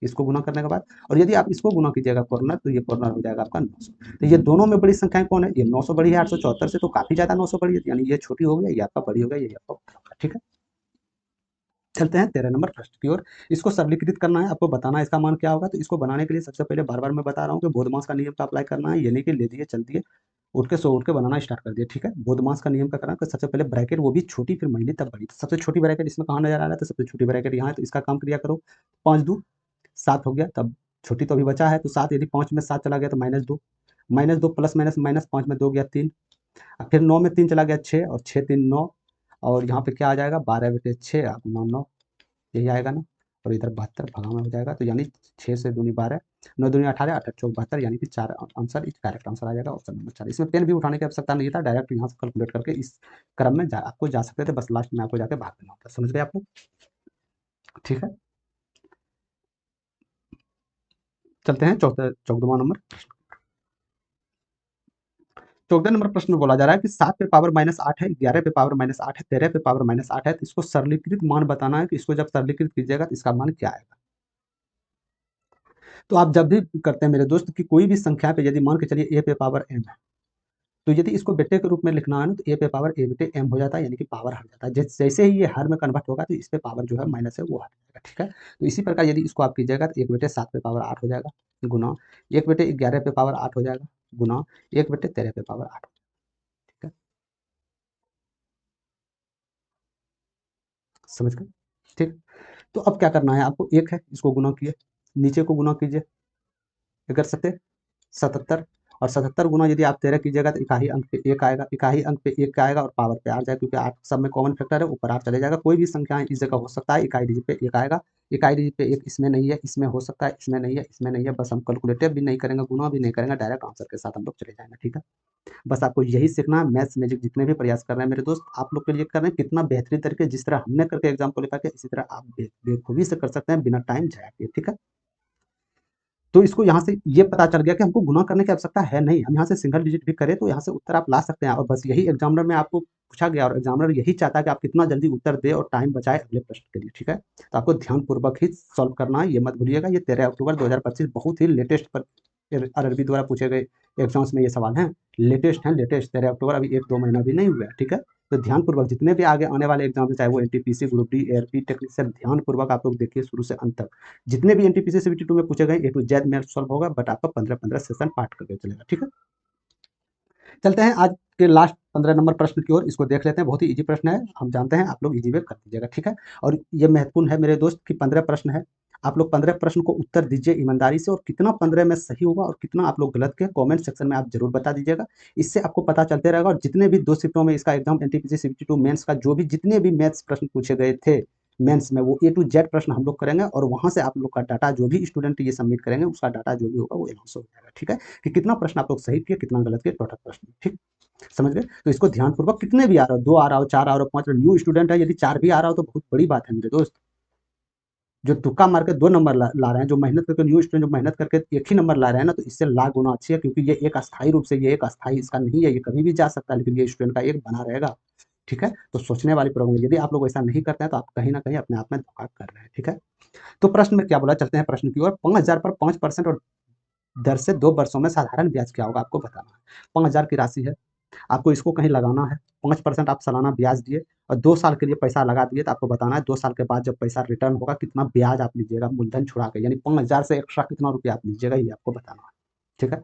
इसको गुना करने के बाद, और यदि आप इसको गुना कीजिएगा कॉर्नर, तो ये कॉर्नर हो जाएगा आपका 900। तो ये दोनों में बड़ी संख्याएं कौन है? ये 900 बड़ी है 874 से, तो काफी ज्यादा 900 बड़ी है, यानी ये छोटी हो गई, ये आपका बड़ी हो गया, ये आपका बड़ा होगा। ठीक है, चलते हैं 13 नंबर प्रश्न की ओर। इसको सरलीकृत करना है, आपको बताना है इसका मान क्या होगा। तो इसको बनाने के लिए सबसे पहले बार बार मैं बता रहा हूँ कि बोधमास का नियम का अप्लाई करना है। यानी कि ले दिए चल दिए, उठ के सो उठ के बनाना स्टार्ट कर दिए। ठीक है, बोधमास का नियम का करना, तो सबसे पहले ब्रैकेट, वो भी छोटी फिर महीने तब बड़ी। तो सबसे छोटी ब्रैकेट इसमें कहाँ नजर आ रहा है? तो सबसे छोटी ब्रैकेट यहाँ है, तो इसका काम क्रिया करो। 5×2 = 7 हो गया। तब छोटी तो अभी बचा है, तो 7, यदि 5 में 7 चला गया तो -2, -2 प्लस माइनस माइनस, 5 में 2 गया 3, फिर 9 में 3 चला गया 6, और 6 3 9, और यहाँ पे क्या आ जाएगा? 12/6 गुना 9, यही आएगा ना। और इधर 72 भगा में हो जाएगा, तो यानी 6 से दूनी 12, 9 दूनी 18, 18 चौक 72, यानी कि 4 आंसर, इस करेक्ट आंसर आ जाएगा ऑप्शन नंबर 4। इसमें पेन भी उठाने की आवश्यकता नहीं था, डायरेक्ट यहाँ से कैलकुलेट करके इस क्रम में आपको जा सकते थे। बस लास्ट में आपको जाके भाग देना होता। समझ गए आप लोग? ठीक है, चलते हैं 14वां नंबर। 14 नंबर प्रश्न में बोला जा रहा है कि 7 पे पावर -8 है, 11 पे पावर -8 है, 13 पे पावर -8 है। तो इसको सरलीकृत मान बताना है कि इसको जब सरलीकृत कीजिएगा तो इसका मान क्या आएगा। तो आप जब भी करते हैं मेरे दोस्त कि कोई भी संख्या पे यदि मान के चलिए a पे पावर m है, तो यदि इसको बेटे के रूप में लिखना है ना, तो a पे पावर a/m हो जाता है, यानी कि पावर हट जाता है। जैसे ही ये हर में कन्वर्ट होगा, तो इस पे पावर जो है माइनस है वो हट जाएगा। ठीक है, तो इसी प्रकार यदि इसको आप कीजिएगा तो 1/7 पे पावर 8 हो जाएगा, गुना 1/11 पे पावर 8 हो जाएगा, गुना 1/13 पे पावर 8। ठीक है, समझ गए? ठीक, तो अब क्या करना है आपको? एक है, इसको गुना किए, नीचे को गुना कीजिए, क्या कर सकते? 77, और 77 गुना यदि आप 13 कीजिएगा तो इकाई अंक पे 1 आएगा, इकाई अंक पे 1 आएगा और पावर पे 8 जाएगा, क्योंकि 8 सब में कॉमन फैक्टर है, ऊपर 8 चले जाएगा। कोई भी संख्या इस जगह हो सकता है, इकाई डिजिट पे 1 आएगा, इकाई डिजिट पे 1 इसमें नहीं है, इसमें हो सकता है, इसमें नहीं है, इसमें नहीं है। बस हम कैलकुलेटिव भी नहीं करेंगे, गुना भी नहीं करेंगे, डायरेक्ट आंसर के साथ हम लोग चले जाएंगे। ठीक है, बस आपको यही सीखना है। मैथ्स मैजिक जितने भी प्रयास कर रहे हैं मेरे दोस्त, आप लोग के लिए कर रहे हैं, कितना बेहतरीन तरीके जिस तरह हमने करके एग्जाम क्वालिफाई किया, इसी तरह आप बेखूबी से कर सकते हैं बिना टाइम जाया किए। ठीक है, तो इसको यहाँ से ये पता चल गया कि हमको गुना करने की आवश्यकता है नहीं, हम यहाँ से सिंगल डिजिट भी करें तो यहाँ से उत्तर आप ला सकते हैं। और बस यही एग्जामिनर में आपको पूछा गया, और एग्जामिनर यही चाहता है कि आप कितना जल्दी उत्तर दे और टाइम बचाए अगले प्रश्न के लिए। ठीक है, तो आपको ध्यानपूर्वक ही सॉल्व करना है, ये मत भूलिएगा। ये 13 अक्टूबर 2025 बहुत ही लेटेस्ट आरआरबी द्वारा पूछे गए एग्जाम्स में ये सवाल हैं, लेटेस्ट हैं, लेटेस्ट 13 अक्टूबर, अभी 1-2 महीना भी नहीं हुआ है, ठीक है। तो ध्यानपूर्वक जितने भी आगे आने वाले एग्जाम है, चाहे वो NTPC, group D, ARP, technician, ध्यानपूर्वक आप लोग देखिए शुरू से अंत तक। जितने भी एनटीपीसी सीबीटी 2 में पूछे गए ए टू जेड में सॉल्व होगा, बट आपका 15-15 सेशन पार्ट करके चलेगा, ठीक है। चलते हैं आज के लास्ट 15 नंबर प्रश्न की ओर, इसको देख लेते हैं। बहुत ही इजी प्रश्न है, हम जानते हैं आप लोग इजी वे कर दीजिएगा, ठीक है। और ये महत्वपूर्ण है मेरे दोस्त कि 15 प्रश्न है, आप लोग 15 प्रश्न को उत्तर दीजिए ईमानदारी से, और कितना 15 में सही होगा और कितना आप लोग गलत के कमेंट सेक्शन में आप जरूर बता दीजिएगा। इससे आपको पता चलते रहेगा। और जितने भी 2 शिफ्टों में इसका एग्जाम एनटीपीसी सीबीटी 2 मेंस का जो भी जितने भी मैथ्स प्रश्न पूछे गए थे मेंस में, वो ए टू जेड प्रश्न हम लोग करेंगे, और वहां से आप लोग का डाटा जो भी स्टूडेंट ये सबमिट करेंगे उसका डाटा जो भी होगा वो अनाउंस हो जाएगा, ठीक है, कि कितना प्रश्न आप लोग सही किए, कितना गलत किए, टोटल प्रश्न, ठीक। समझ गए। तो इसको ध्यानपूर्वक, कितने भी आ रहा हो, 2 आ रहा हो, 4 आ रहा हो, 5 न्यू स्टूडेंट है, यदि 4 भी आ रहा हो तो बहुत बड़ी बात है मेरे दोस्त। जो तुक्का मार के 2 नंबर ला रहे हैं, जो मेहनत करके न्यू स्टूडेंट जो मेहनत करके एक ही नंबर ला रहे हैं ना, तो इससे लाख गुना अच्छी है, क्योंकि ये एक अस्थायी रूप से, ये एक अस्थायी इसका नहीं है, ये कभी भी जा सकता है, लेकिन ये स्टूडेंट का एक बना रहेगा, ठीक है। तो सोचने वाली प्रॉब्लम है, यदि आप लोग ऐसा नहीं करते हैं तो आप कहीं ना कहीं अपने आप में धोखा कर रहे हैं, ठीक है। तो प्रश्न में क्या बोला, चलते हैं प्रश्न की ओर। 5,000 पर 5% और दर से 2 वर्षों में साधारण ब्याज क्या होगा, आपको बताना है। 5,000 की राशि है, आपको इसको कहीं लगाना है, 5% आप सालाना ब्याज दिए और 2 साल के लिए पैसा लगा दिए, तो आपको बताना है 2 साल के बाद जब पैसा रिटर्न होगा कितना ब्याज आप लीजिएगा मूलधन छुड़ा के, यानी 5,000 से एक्स्ट्रा कितना रुपया आप लीजिएगा, ये आपको बताना है, ठीक है।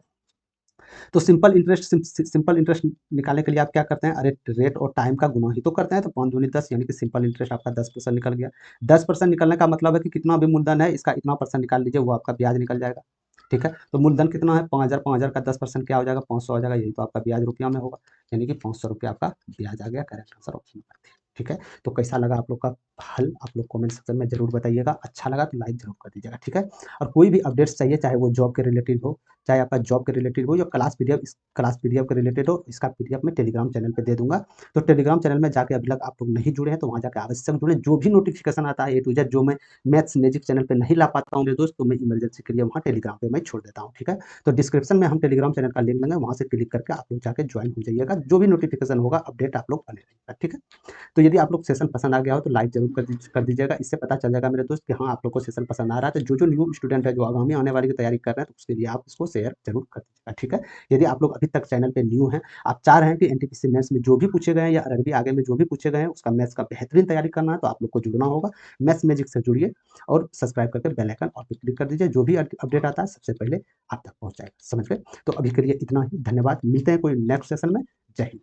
तो सिंपल इंटरेस्ट निकालने के लिए आप क्या करते हैं, अरे रेट और टाइम का गुना ही तो करते हैं, तो 5 दूनी 10, यानी कि सिंपल इंटरेस्ट आपका 10% निकल गया। 10% निकलने का मतलब है कि कितना भी मूलधन है इसका इतना परसेंट निकाल लीजिए, वो आपका ब्याज निकल जाएगा, ठीक है। तो मूलधन कितना है, 5,000, 5,000 का 10% क्या हो जाएगा, 500 हो जाएगा, यही तो आपका ब्याज रुपया में होगा, यानी कि 500 रुपया आपका ब्याज आ गया। करेक्ट आंसर ऑप्शन नंबर 3, ठीक है। तो कैसा लगा आप लोग का हल, आप लोग कमेंट सेक्शन में जरूर बताइएगा, अच्छा लगा तो लाइक जरूर कर दीजिएगा, ठीक है। और कोई भी अपडेट्स चाहिए, चाहे वो जॉब के रिलेटेड हो, चाहे आपका जॉब के रिलेटेड हो, या क्लास पीडीएफ के रिलेटेड हो, इसका पीडीएफ मैं टेलीग्राम चैनल पे दे दूंगा। तो टेलीग्राम चैनल में जाके अभी तक आप लोग नहीं जुड़े हैं तो वहाँ जाके आवश्यक जुड़े। जो भी नोटिफिकेशन आता है ए टू जेड, जो मैं मैथ्स मैजिक चैनल पे नहीं ला पाता हूँ मेरे दोस्त, तो मैं इमरजेंसी के लिए वहाँ टेलीग्राम पे मैं छोड़ देता हूँ, ठीक है। तो डिस्क्रिप्शन में हम टेलीग्राम चैनल का लिंक देंगे, वहाँ से क्लिक करके आप लोग जाके ज्वाइन हो जाइएगा, जो भी नोटिफिकेशन होगा अपडेट आप लोग बने रहिएगा, ठीक है। तो यदि आप लोग सेशन पसंद आ गया हो तो लाइक जरूर कर दीजिएगा, इससे पता चल जाएगा मेरे दोस्त कि हाँ आप लोग को सेशन पसंद आ रहा है। तो जो न्यू स्टूडेंट है, जो आगामी आने वाली की तैयारी कर रहे हैं, तो उसके लिए आप इसको शेयर जरूर कर दीजिएगा, ठीक है। यदि आप लोग अभी तक चैनल पे न्यू हैं, आप चाह रहे हैं कि एनटीपीसी मेंस में जो भी पूछे गए हैं या आरआरबी आगे में जो भी पूछे गए हैं उसका मैथ्स का बेहतरीन तैयारी करना है, तो आप लोग को जुड़ना होगा। मैथ्स मैजिक से जुड़िए और सब्सक्राइब करके बेल आइकन और पे क्लिक कर दीजिए, जो भी अपडेट आता है सबसे पहले आप तक पहुंच जाएगा, समझ गए। तो अभी के लिए इतना ही, धन्यवाद, मिलते हैं कोई नेक्स्ट सेशन में। जय हिंद।